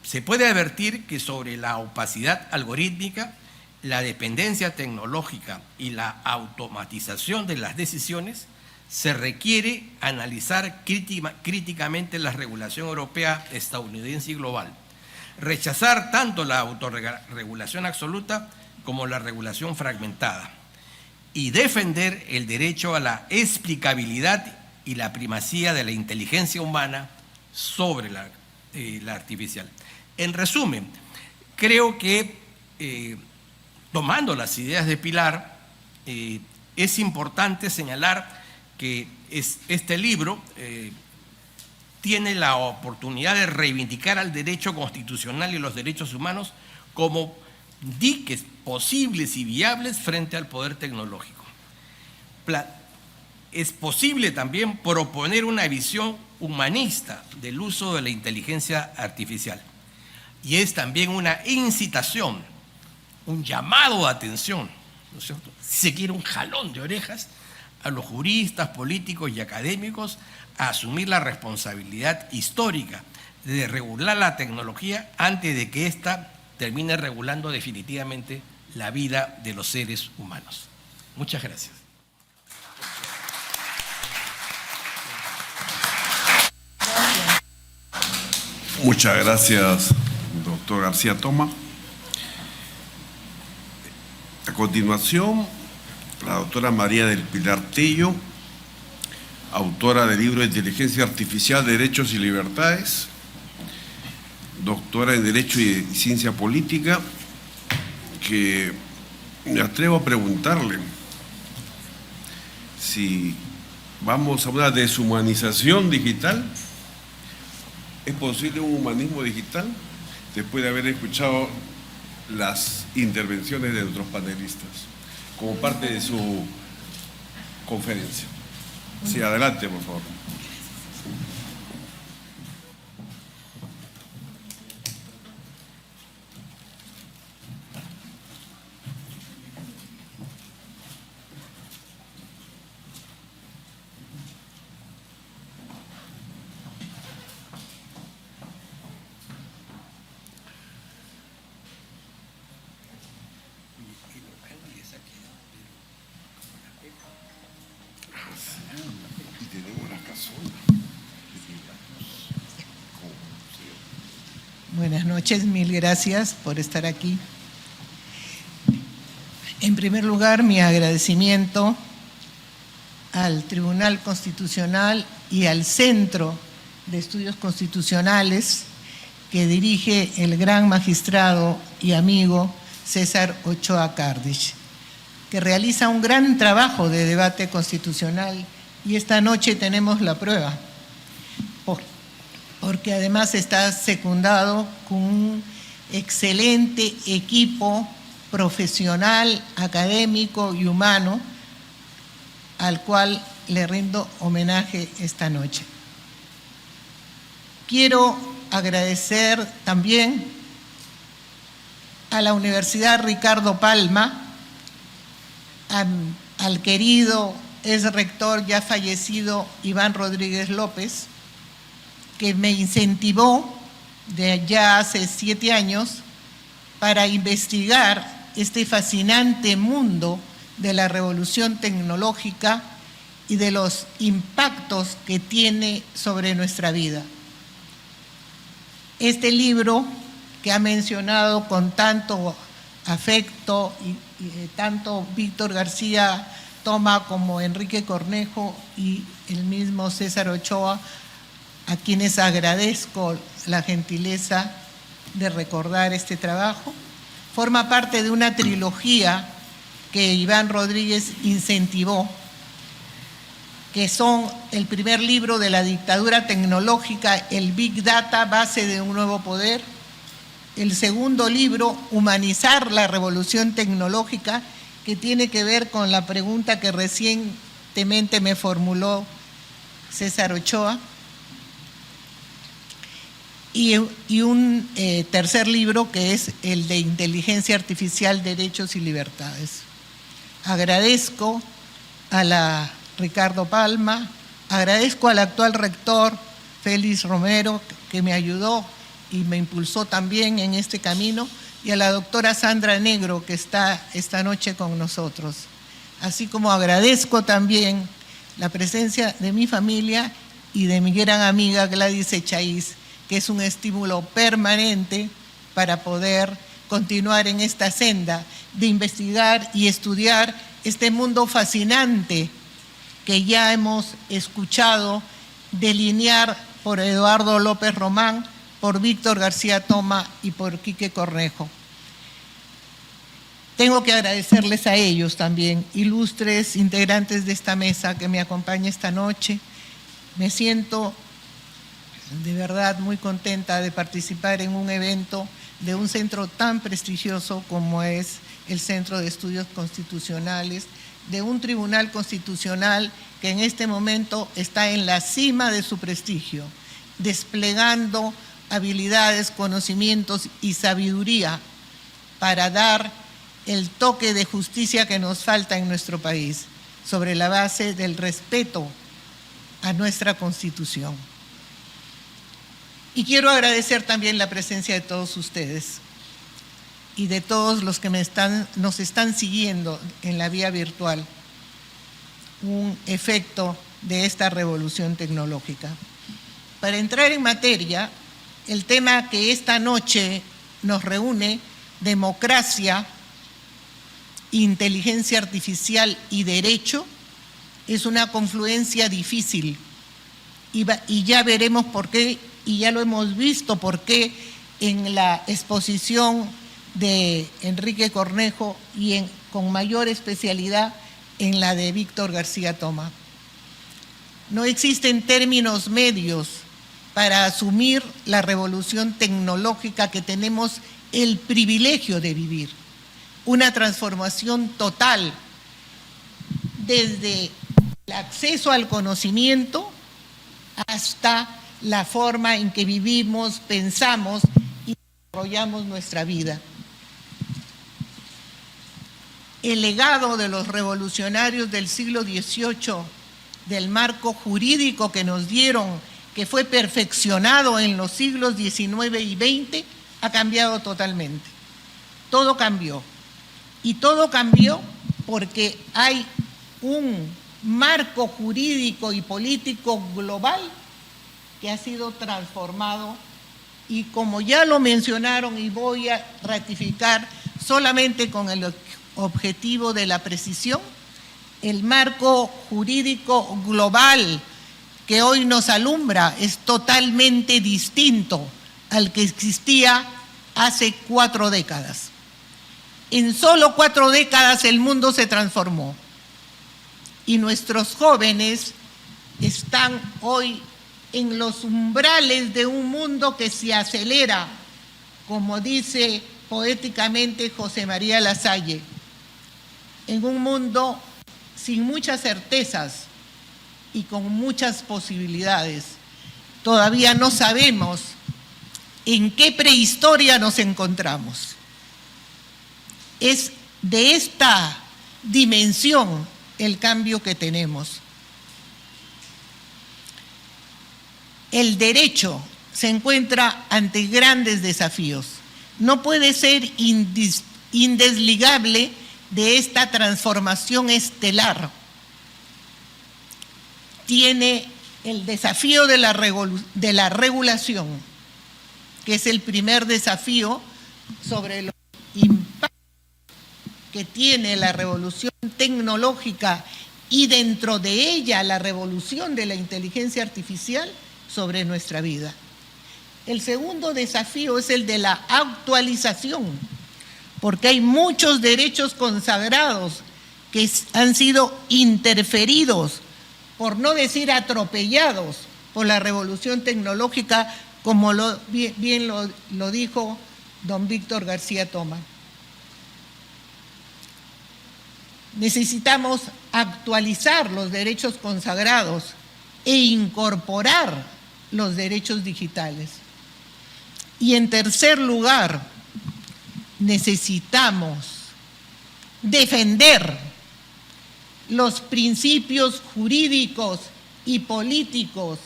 Se puede advertir que sobre la opacidad algorítmica, la dependencia tecnológica y la automatización de las decisiones, se requiere analizar críticamente la regulación europea, estadounidense y global, rechazar tanto la autorregulación absoluta como la regulación fragmentada y defender el derecho a la explicabilidad y la primacía de la inteligencia humana sobre la artificial. En resumen, creo que tomando las ideas de Pilar, es importante señalar que este libro tiene la oportunidad de reivindicar al derecho constitucional y los derechos humanos como diques posibles y viables frente al poder tecnológico. Es posible también proponer una visión humanista del uso de la inteligencia artificial. Y es también una incitación, un llamado de atención, ¿no es cierto?, si se quiere un jalón de orejas a los juristas, políticos y académicos a asumir la responsabilidad histórica de regular la tecnología antes de que ésta termine regulando definitivamente la vida de los seres humanos. Muchas gracias. Muchas gracias, doctor García Toma. A continuación, la doctora María del Pilar Tello, autora del libro Inteligencia Artificial, Derechos y Libertades, doctora en Derecho y Ciencia Política, que me atrevo a preguntarle si vamos a una deshumanización digital. ¿Es posible un humanismo digital? Después de haber escuchado las intervenciones de nuestros panelistas como parte de su conferencia. Sí, adelante, por favor. Buenas noches, mil gracias por estar aquí. En primer lugar, mi agradecimiento al Tribunal Constitucional y al Centro de Estudios Constitucionales que dirige el gran magistrado y amigo César Ochoa Cardich, que realiza un gran trabajo de debate constitucional y esta noche tenemos la prueba, porque además está secundado con un excelente equipo profesional, académico y humano, al cual le rindo homenaje esta noche. Quiero agradecer también a la Universidad Ricardo Palma, al querido ex rector ya fallecido Iván Rodríguez López, que me incentivó de ya hace 7 años para investigar este fascinante mundo de la revolución tecnológica y de los impactos que tiene sobre nuestra vida. Este libro que ha mencionado con tanto afecto y tanto Víctor García Toma como Enrique Cornejo y el mismo César Ochoa, a quienes agradezco la gentileza de recordar este trabajo, forma parte de una trilogía que Iván Rodríguez incentivó, que son el primer libro de la dictadura tecnológica, el Big Data, base de un nuevo poder; el segundo libro, Humanizar la revolución tecnológica, que tiene que ver con la pregunta que recientemente me formuló César Ochoa, y un tercer libro que es el de Inteligencia Artificial, Derechos y Libertades. Agradezco a la Ricardo Palma, agradezco al actual rector Félix Romero, que me ayudó y me impulsó también en este camino, y a la doctora Sandra Negro, que está esta noche con nosotros. Así como agradezco también la presencia de mi familia y de mi gran amiga Gladys Echaíz, que es un estímulo permanente para poder continuar en esta senda de investigar y estudiar este mundo fascinante que ya hemos escuchado delinear por Eduardo López Román, por Víctor García Toma y por Quique Cornejo. Tengo que agradecerles a ellos también, ilustres integrantes de esta mesa que me acompañan esta noche. Me siento de verdad muy contenta de participar en un evento de un centro tan prestigioso como es el Centro de Estudios Constitucionales, de un tribunal constitucional que en este momento está en la cima de su prestigio, desplegando habilidades, conocimientos y sabiduría para dar el toque de justicia que nos falta en nuestro país, sobre la base del respeto a nuestra Constitución. Y quiero agradecer también la presencia de todos ustedes y de todos los que nos están siguiendo en la vía virtual, un efecto de esta revolución tecnológica. Para entrar en materia, el tema que esta noche nos reúne, democracia, inteligencia artificial y derecho, es una confluencia difícil y ya veremos por qué, y ya lo hemos visto por qué en la exposición de Enrique Cornejo y con mayor especialidad en la de Víctor García Toma. No existen términos medios para asumir la revolución tecnológica que tenemos el privilegio de vivir. Una transformación total desde el acceso al conocimiento hasta la forma en que vivimos, pensamos y desarrollamos nuestra vida. El legado de los revolucionarios del siglo XVIII, del marco jurídico que nos dieron, que fue perfeccionado en los siglos XIX y XX, ha cambiado totalmente. Todo cambió. Y todo cambió porque hay un marco jurídico y político global que ha sido transformado y, como ya lo mencionaron y voy a ratificar solamente con el objetivo de la precisión, el marco jurídico global que hoy nos alumbra es totalmente distinto al que existía hace 4 décadas. En solo 4 décadas el mundo se transformó y nuestros jóvenes están hoy en los umbrales de un mundo que se acelera, como dice poéticamente José María Lasalle, en un mundo sin muchas certezas y con muchas posibilidades. Todavía no sabemos en qué prehistoria nos encontramos. Es de esta dimensión el cambio que tenemos. El derecho se encuentra ante grandes desafíos. No puede ser indesligable de esta transformación estelar. Tiene el desafío de la regulación, que es el primer desafío sobre los impactos que tiene la revolución tecnológica y dentro de ella la revolución de la inteligencia artificial sobre nuestra vida. El segundo desafío es el de la actualización, porque hay muchos derechos consagrados que han sido interferidos, por no decir atropellados, por la revolución tecnológica, como bien lo dijo don Víctor García Toma. Necesitamos actualizar los derechos consagrados e incorporar los derechos digitales. Y en tercer lugar, necesitamos defender los principios jurídicos y políticos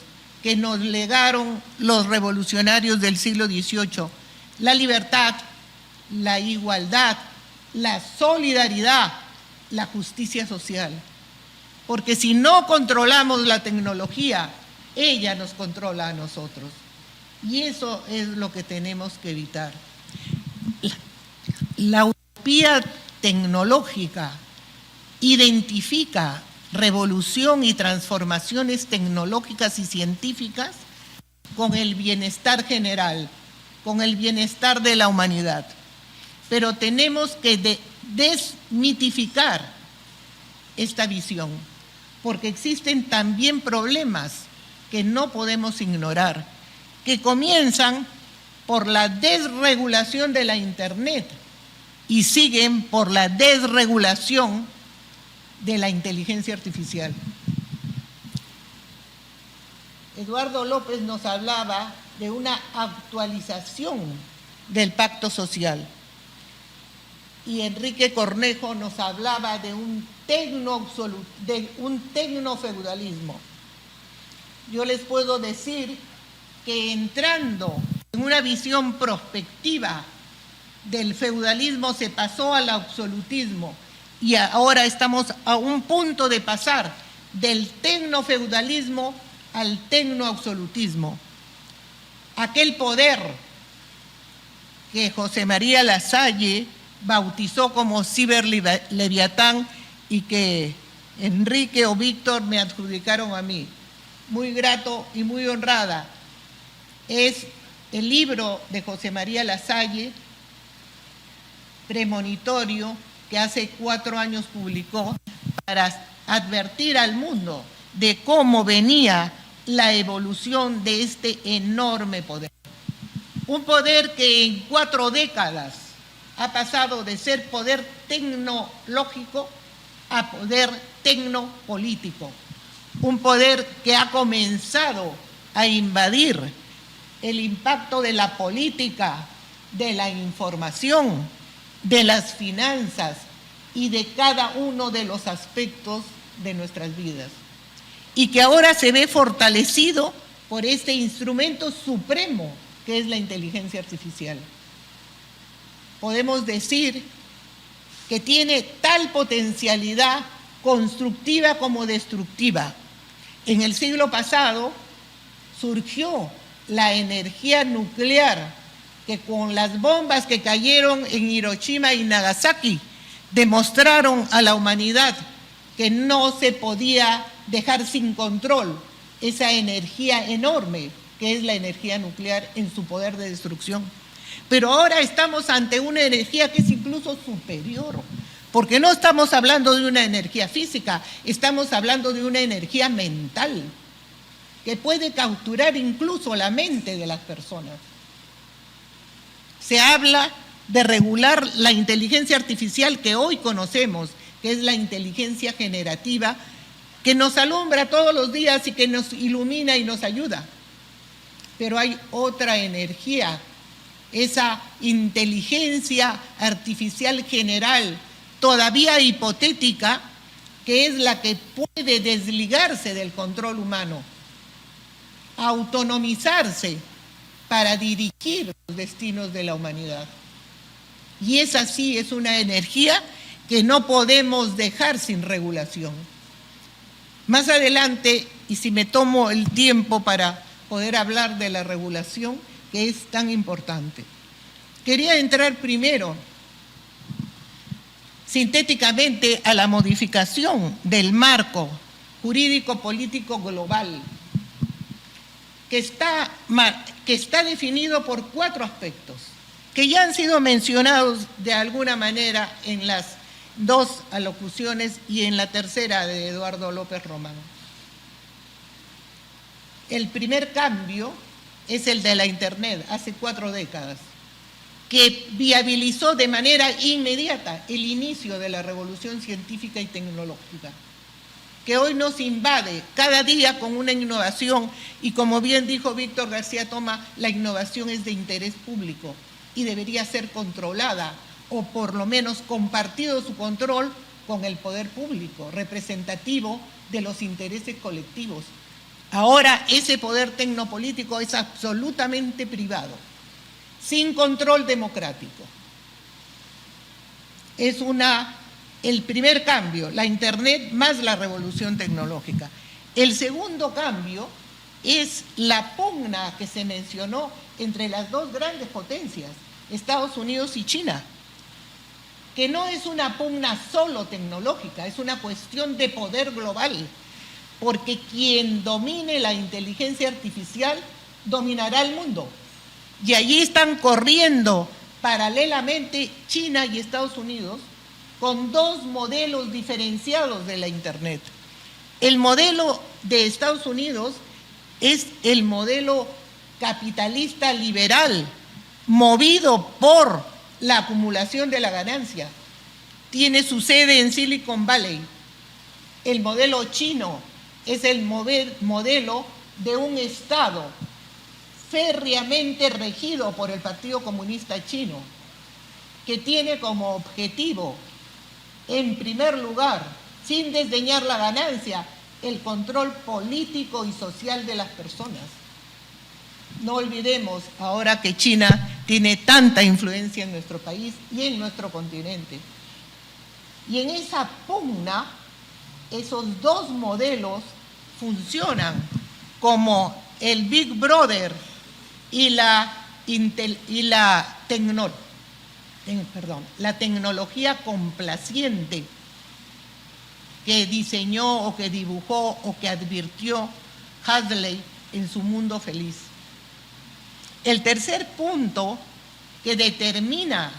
que nos legaron los revolucionarios del siglo XVIII: la libertad, la igualdad, la solidaridad, la justicia social. Porque si no controlamos la tecnología, ella nos controla a nosotros. Y eso es lo que tenemos que evitar. La utopía tecnológica identifica revolución y transformaciones tecnológicas y científicas con el bienestar general, con el bienestar de la humanidad. Pero tenemos que desmitificar esta visión, porque existen también problemas que no podemos ignorar, que comienzan por la desregulación de la Internet y siguen por la desregulación de la inteligencia artificial. Eduardo López nos hablaba de una actualización del pacto social y Enrique Cornejo nos hablaba de un tecnofeudalismo. Yo les puedo decir que entrando en una visión prospectiva del feudalismo se pasó al absolutismo y ahora estamos a un punto de pasar del tecnofeudalismo al tecnoabsolutismo. Aquel poder que José María Lasalle bautizó como ciberleviatán y que Enrique o Víctor me adjudicaron a mí. Muy grato y muy honrada. Es el libro de José María Lasalle, Premonitorio, que hace 4 años publicó para advertir al mundo de cómo venía la evolución de este enorme poder. Un poder que en 4 décadas ha pasado de ser poder tecnológico a poder tecnopolítico. Un poder que ha comenzado a invadir el impacto de la política, de la información, de las finanzas y de cada uno de los aspectos de nuestras vidas. Y que ahora se ve fortalecido por este instrumento supremo que es la inteligencia artificial. Podemos decir que tiene tal potencialidad constructiva como destructiva. En el siglo pasado surgió la energía nuclear que con las bombas que cayeron en Hiroshima y Nagasaki demostraron a la humanidad que no se podía dejar sin control esa energía enorme que es la energía nuclear en su poder de destrucción. Pero ahora estamos ante una energía que es incluso superior, porque no estamos hablando de una energía física, estamos hablando de una energía mental que puede capturar incluso la mente de las personas. Se habla de regular la inteligencia artificial que hoy conocemos, que es la inteligencia generativa, que nos alumbra todos los días y que nos ilumina y nos ayuda. Pero hay otra energía, esa inteligencia artificial general, todavía hipotética, que es la que puede desligarse del control humano, autonomizarse para dirigir los destinos de la humanidad. Y esa sí es una energía que no podemos dejar sin regulación. Más adelante, y si me tomo el tiempo para poder hablar de la regulación, que es tan importante, quería entrar primero sintéticamente a la modificación del marco jurídico-político global, que está definido por 4 aspectos, que ya han sido mencionados de alguna manera en las 2 alocuciones y en la tercera de Eduardo López Román. El primer cambio es el de la Internet, hace 4 décadas, que viabilizó de manera inmediata el inicio de la revolución científica y tecnológica, que hoy nos invade cada día con una innovación, y como bien dijo Víctor García Toma, la innovación es de interés público y debería ser controlada, o por lo menos compartido su control con el poder público, representativo de los intereses colectivos. Ahora ese poder tecnopolítico es absolutamente privado, sin control democrático. Es el primer cambio, la Internet más la revolución tecnológica. El segundo cambio es la pugna que se mencionó entre las dos grandes potencias, Estados Unidos y China, que no es una pugna solo tecnológica, es una cuestión de poder global, porque quien domine la inteligencia artificial dominará el mundo. Y allí están corriendo paralelamente China y Estados Unidos con dos modelos diferenciados de la Internet. El modelo de Estados Unidos es el modelo capitalista liberal, movido por la acumulación de la ganancia. Tiene su sede en Silicon Valley. El modelo chino es el modelo de un Estado férreamente regido por el Partido Comunista Chino, que tiene como objetivo, en primer lugar, sin desdeñar la ganancia, el control político y social de las personas. No olvidemos ahora que China tiene tanta influencia en nuestro país y en nuestro continente. Y en esa pugna, esos dos modelos funcionan como el Big Brother y la tecnología complaciente que diseñó o que dibujó o que advirtió Huxley en su Mundo Feliz. El tercer punto que determina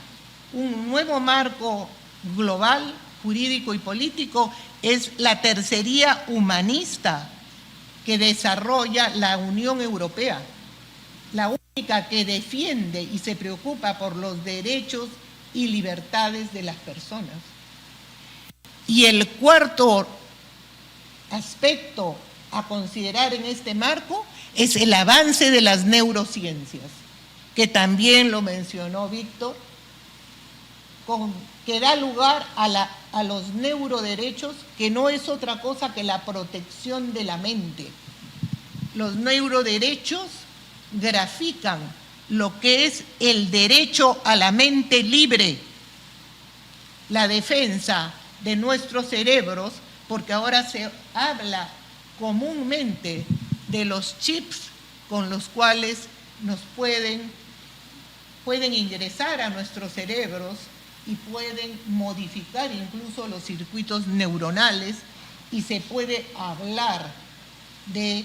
un nuevo marco global, jurídico y político es la tercería humanista que desarrolla la Unión Europea, la única que defiende y se preocupa por los derechos y libertades de las personas. Y el cuarto aspecto a considerar en este marco es el avance de las neurociencias, que también lo mencionó Víctor, que da lugar a los neuroderechos, que no es otra cosa que la protección de la mente. Los neuroderechos grafican lo que es el derecho a la mente libre, la defensa de nuestros cerebros, porque ahora se habla comúnmente de los chips con los cuales nos pueden ingresar a nuestros cerebros y pueden modificar incluso los circuitos neuronales, y se puede hablar de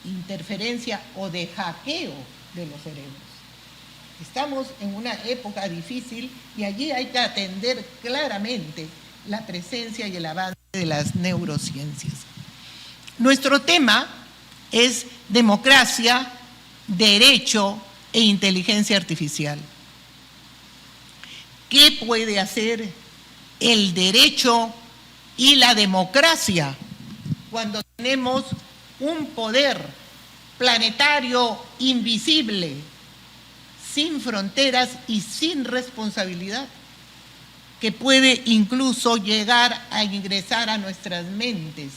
interferencia o de hackeo de los cerebros. Estamos en una época difícil y allí hay que atender claramente la presencia y el avance de las neurociencias. Nuestro tema es democracia, derecho e inteligencia artificial. ¿Qué puede hacer el derecho y la democracia cuando tenemos un poder planetario invisible, sin fronteras y sin responsabilidad, que puede incluso llegar a ingresar a nuestras mentes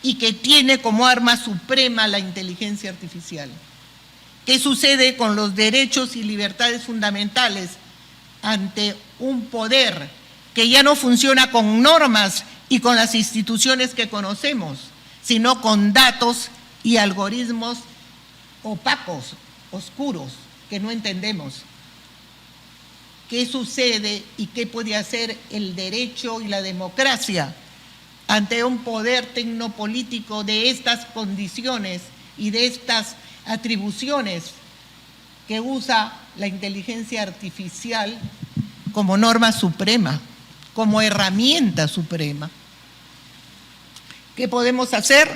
y que tiene como arma suprema la inteligencia artificial? ¿Qué sucede con los derechos y libertades fundamentales ante un poder que ya no funciona con normas y con las instituciones que conocemos, sino con datos y algoritmos opacos, oscuros, que no entendemos? ¿Qué sucede y qué puede hacer el derecho y la democracia ante un poder tecnopolítico de estas condiciones y de estas atribuciones que usa la inteligencia artificial como norma suprema, como herramienta suprema? ¿Qué podemos hacer?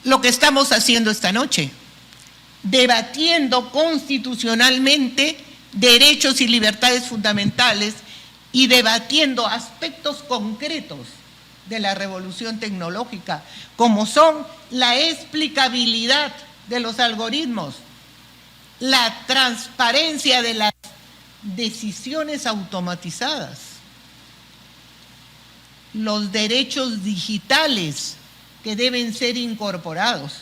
Lo que estamos haciendo esta noche, debatiendo constitucionalmente derechos y libertades fundamentales y debatiendo aspectos concretos de la revolución tecnológica, como son la explicabilidad de los algoritmos, la transparencia de las decisiones automatizadas, los derechos digitales que deben ser incorporados.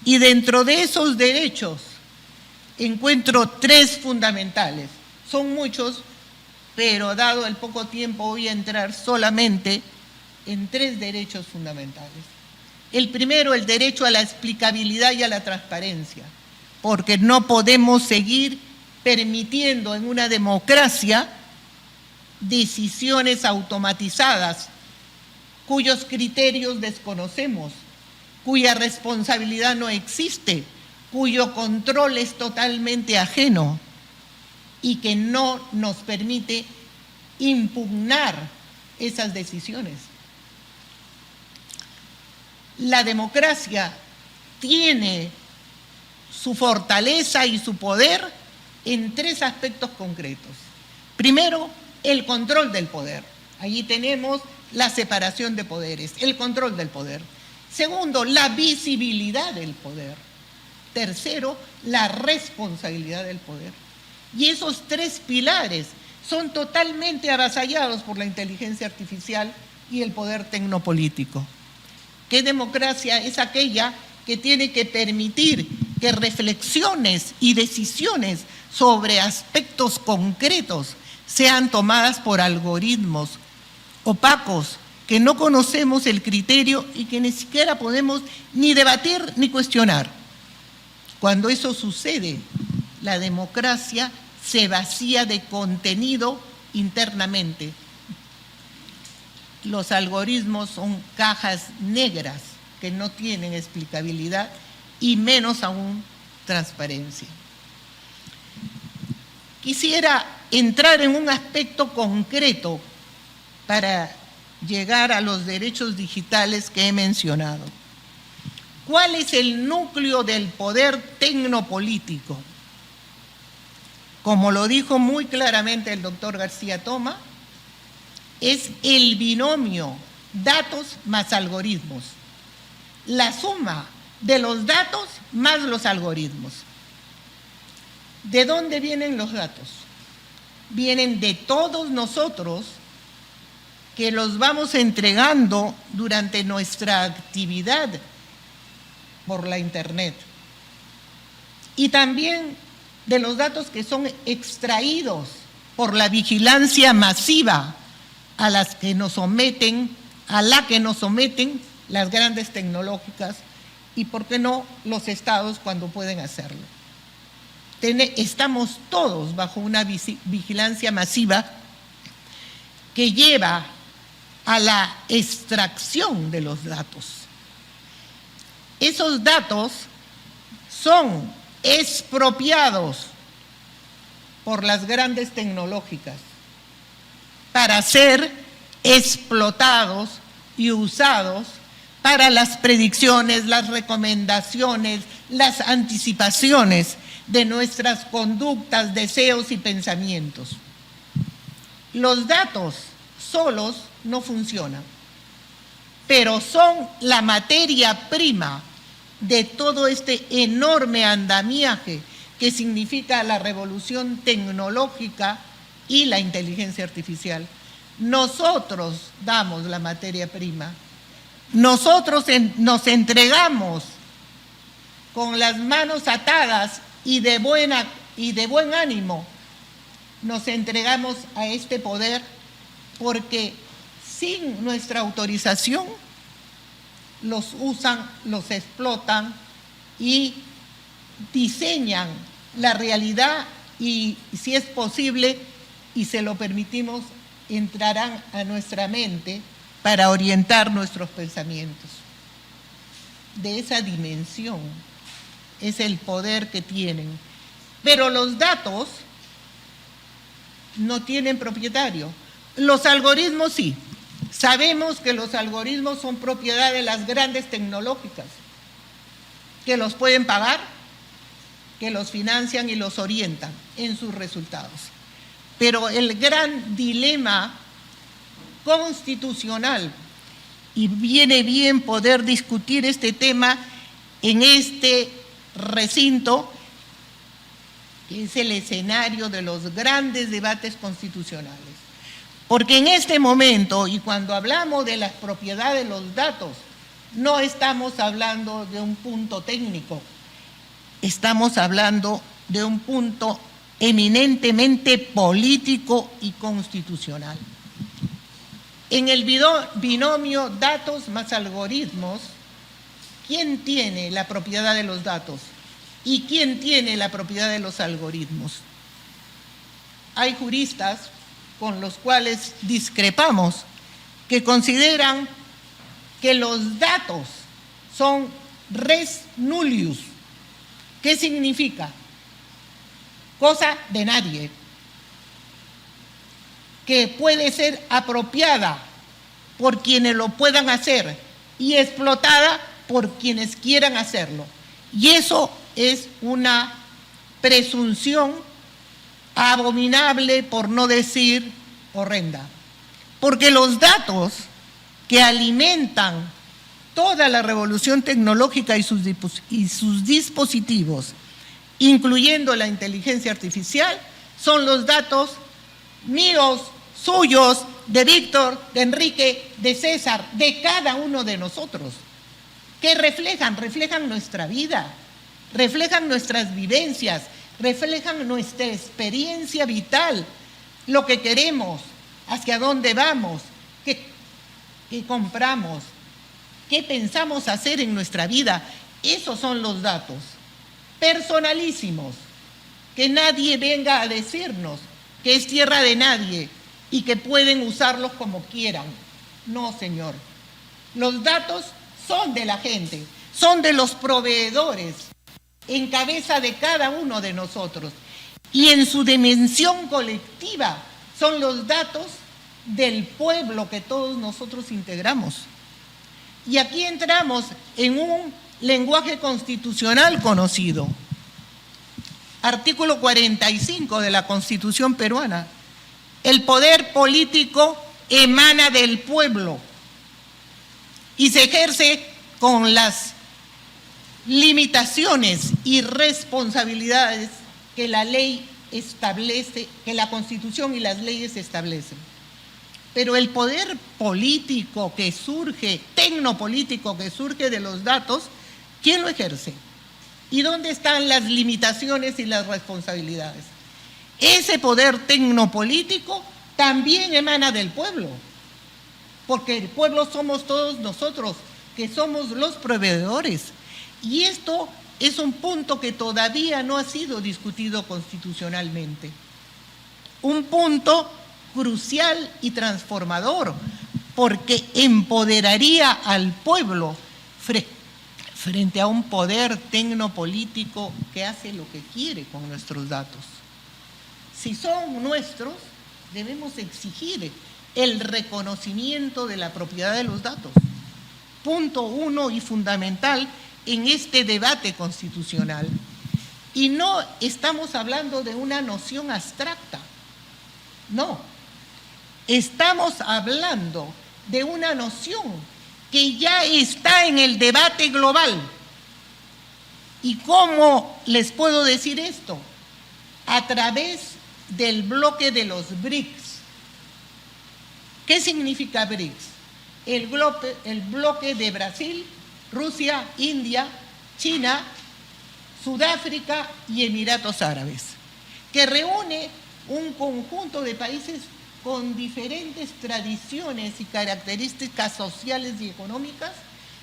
Y dentro de esos derechos encuentro 3 fundamentales. Son muchos, pero dado el poco tiempo voy a entrar solamente en 3 derechos fundamentales. El primero, el derecho a la explicabilidad y a la transparencia, porque no podemos seguir permitiendo en una democracia decisiones automatizadas cuyos criterios desconocemos, cuya responsabilidad no existe, cuyo control es totalmente ajeno y que no nos permite impugnar esas decisiones. La democracia tiene su fortaleza y su poder en 3 aspectos concretos. Primero, el control del poder. Allí tenemos la separación de poderes, el control del poder. Segundo, la visibilidad del poder. Tercero, la responsabilidad del poder. Y esos 3 pilares son totalmente avasallados por la inteligencia artificial y el poder tecnopolítico. ¿Qué democracia es aquella que tiene que permitir que reflexiones y decisiones sobre aspectos concretos sean tomadas por algoritmos opacos, que no conocemos el criterio y que ni siquiera podemos ni debatir ni cuestionar? Cuando eso sucede, la democracia se vacía de contenido internamente. Los algoritmos son cajas negras que no tienen explicabilidad y menos aún transparencia. Quisiera entrar en un aspecto concreto para llegar a los derechos digitales que he mencionado. ¿Cuál es el núcleo del poder tecnopolítico? Como lo dijo muy claramente el doctor García Toma, es el binomio datos más algoritmos, la suma de los datos más los algoritmos. ¿De dónde vienen los datos? Vienen de todos nosotros, que los vamos entregando durante nuestra actividad por la Internet. Y también de los datos que son extraídos por la vigilancia masiva a la que nos someten las grandes tecnológicas y, ¿por qué no?, los estados cuando pueden hacerlo. Estamos todos bajo una vigilancia masiva que lleva a la extracción de los datos. Esos datos son expropiados por las grandes tecnológicas para ser explotados y usados para las predicciones, las recomendaciones, las anticipaciones de nuestras conductas, deseos y pensamientos. Los datos solos no funcionan, pero son la materia prima de todo este enorme andamiaje que significa la revolución tecnológica y la inteligencia artificial. Nosotros damos la materia prima, nosotros nos entregamos con las manos atadas y de buen ánimo, nos entregamos a este poder, porque sin nuestra autorización los usan, los explotan y diseñan la realidad, y si es posible y se lo permitimos, entrarán a nuestra mente para orientar nuestros pensamientos. De esa dimensión es el poder que tienen. Pero los datos no tienen propietario. Los algoritmos sí. Sabemos que los algoritmos son propiedad de las grandes tecnológicas, que los pueden pagar, que los financian y los orientan en sus resultados. Pero el gran dilema constitucional y viene bien poder discutir este tema en este recinto, que es el escenario de los grandes debates constitucionales. Porque en este momento, y cuando hablamos de la propiedad de los datos, no estamos hablando de un punto técnico, estamos hablando de un punto eminentemente político y constitucional. En el binomio datos más algoritmos, ¿quién tiene la propiedad de los datos? ¿Y quién tiene la propiedad de los algoritmos? Hay juristas con los cuales discrepamos que consideran que los datos son res nullius. ¿Qué significa? Cosa de nadie, que puede ser apropiada por quienes lo puedan hacer y explotada por quienes quieran hacerlo. Y eso es una presunción abominable, por no decir horrenda, porque los datos que alimentan toda la revolución tecnológica y sus dispositivos, incluyendo la inteligencia artificial, son los datos míos, suyos, de Víctor, de Enrique, de César, de cada uno de nosotros, que reflejan nuestra vida, reflejan nuestras vivencias, reflejan nuestra experiencia vital, lo que queremos, hacia dónde vamos, qué compramos, qué pensamos hacer en nuestra vida. Esos son los datos personalísimos, que nadie venga a decirnos que es tierra de nadie y que pueden usarlos como quieran. No, señor. Los datos son de la gente, son de los proveedores, en cabeza de cada uno de nosotros. Y en su dimensión colectiva son los datos del pueblo que todos nosotros integramos. Y aquí entramos en un lenguaje constitucional conocido. Artículo 45 de la Constitución peruana. El poder político emana del pueblo y se ejerce con las limitaciones y responsabilidades que la ley establece, que la Constitución y las leyes establecen. Pero el poder político que surge, tecnopolítico que surge de los datos, ¿quién lo ejerce? ¿Y dónde están las limitaciones y las responsabilidades? Ese poder tecnopolítico también emana del pueblo, porque el pueblo somos todos nosotros, que somos los proveedores. Y esto es un punto que todavía no ha sido discutido constitucionalmente. Un punto crucial y transformador, porque empoderaría al pueblo frente a un poder tecnopolítico que hace lo que quiere con nuestros datos. Si son nuestros, debemos exigir el reconocimiento de la propiedad de los datos. Punto uno y fundamental en este debate constitucional. Y no estamos hablando de una noción abstracta, no. Estamos hablando de una noción que ya está en el debate global. ¿Y cómo les puedo decir esto? A través del bloque de los BRICS. ¿Qué significa BRICS? El bloque de Brasil, Rusia, India, China, Sudáfrica y Emiratos Árabes, que reúne un conjunto de países con diferentes tradiciones y características sociales y económicas,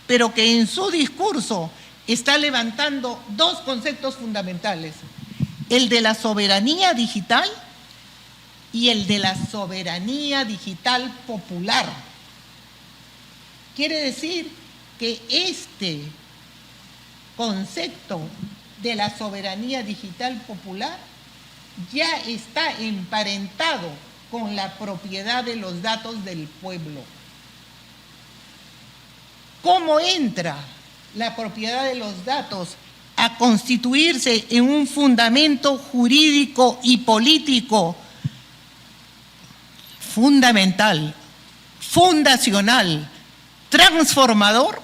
pero que en su discurso está levantando dos conceptos fundamentales: el de la soberanía digital y el de la soberanía digital popular. Quiere decir que este concepto de la soberanía digital popular ya está emparentado con la propiedad de los datos del pueblo. ¿Cómo entra la propiedad de los datos a constituirse en un fundamento jurídico y político fundamental, fundacional, transformador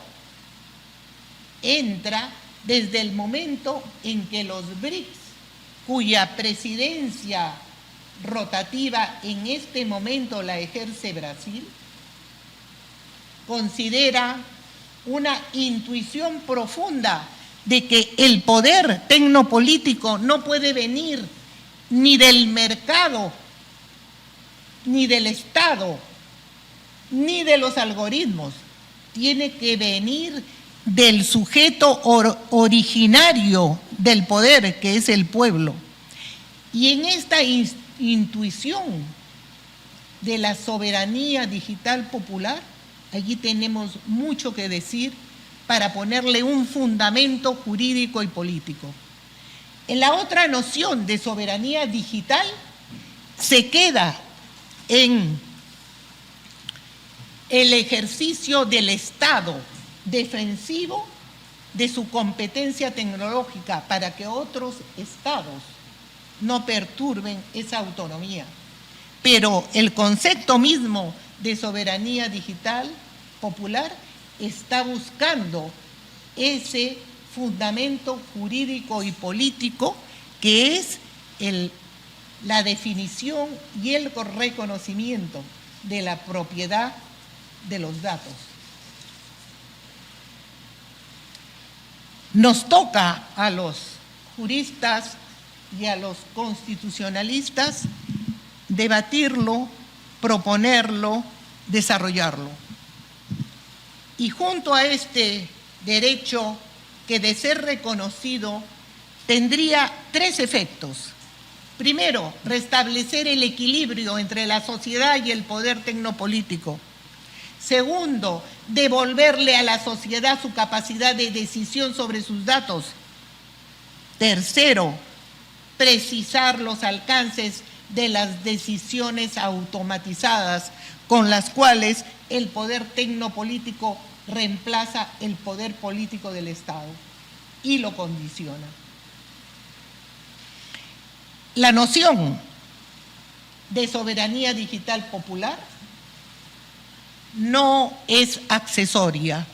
entra desde el momento en que los BRICS, cuya presidencia rotativa en este momento la ejerce Brasil, considera una intuición profunda de que el poder tecnopolítico no puede venir ni del mercado, ni del Estado, ni de los algoritmos. Tiene que venir del sujeto originario del poder, que es el pueblo. Y en esta intuición de la soberanía digital popular, allí tenemos mucho que decir para ponerle un fundamento jurídico y político. En la otra noción de soberanía digital se queda en el ejercicio del Estado defensivo de su competencia tecnológica para que otros estados no perturben esa autonomía. Pero el concepto mismo de soberanía digital popular está buscando ese fundamento jurídico y político que es la definición y el reconocimiento de la propiedad de los datos. Nos toca a los juristas y a los constitucionalistas debatirlo, proponerlo, desarrollarlo. Y junto a este derecho que de ser reconocido tendría tres efectos. Primero, restablecer el equilibrio entre la sociedad y el poder tecnopolítico. Segundo, devolverle a la sociedad su capacidad de decisión sobre sus datos. Tercero, precisar los alcances de las decisiones automatizadas con las cuales el poder tecnopolítico reemplaza el poder político del Estado y lo condiciona. La noción de soberanía digital popular no es accesoria,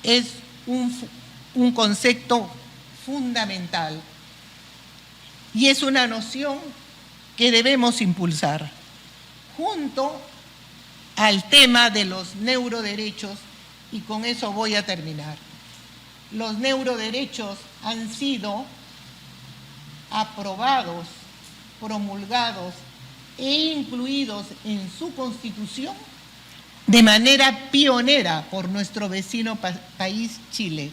es un concepto fundamental y es una noción que debemos impulsar junto al tema de los neuroderechos, y con eso voy a terminar. Los neuroderechos han sido aprobados, promulgados e incluidos en su Constitución de manera pionera por nuestro vecino país Chile.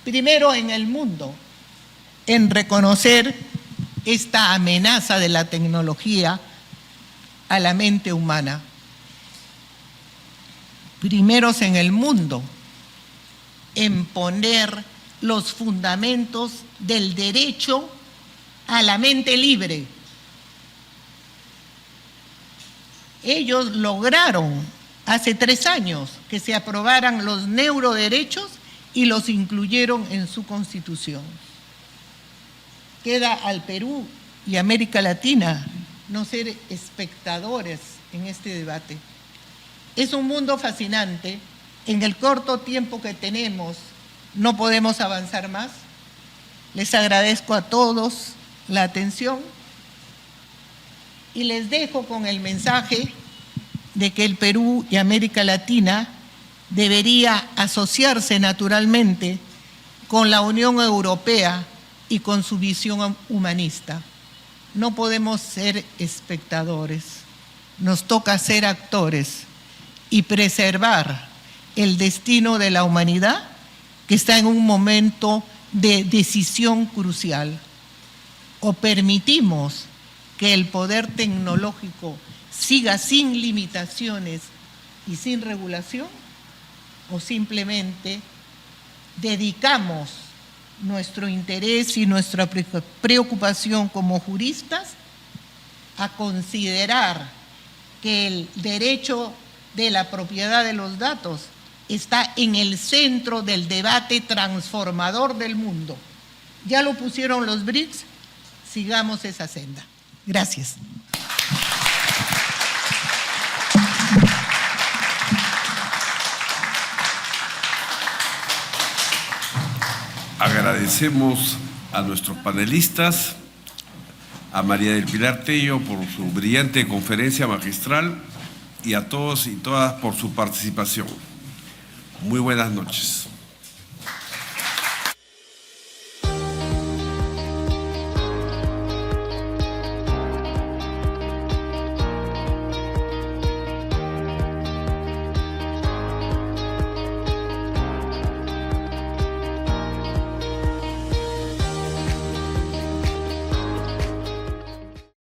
Primero en el mundo en reconocer esta amenaza de la tecnología a la mente humana. Primeros en el mundo en poner los fundamentos del derecho a la mente libre. Ellos lograron hace 3 años que se aprobaran los neuroderechos y los incluyeron en su Constitución. Queda al Perú y América Latina no ser espectadores en este debate. Es un mundo fascinante. En el corto tiempo que tenemos no podemos avanzar más. Les agradezco a todos la atención y les dejo con el mensaje de que el Perú y América Latina debería asociarse naturalmente con la Unión Europea y con su visión humanista. No podemos ser espectadores, nos toca ser actores y preservar el destino de la humanidad que está en un momento de decisión crucial. O permitimos que el poder tecnológico siga sin limitaciones y sin regulación, o simplemente dedicamos nuestro interés y nuestra preocupación como juristas a considerar que el derecho de la propiedad de los datos está en el centro del debate transformador del mundo. Ya lo pusieron los BRICS, sigamos esa senda. Gracias. Agradecemos a nuestros panelistas, a María del Pilar Tello por su brillante conferencia magistral y a todos y todas por su participación. Muy buenas noches.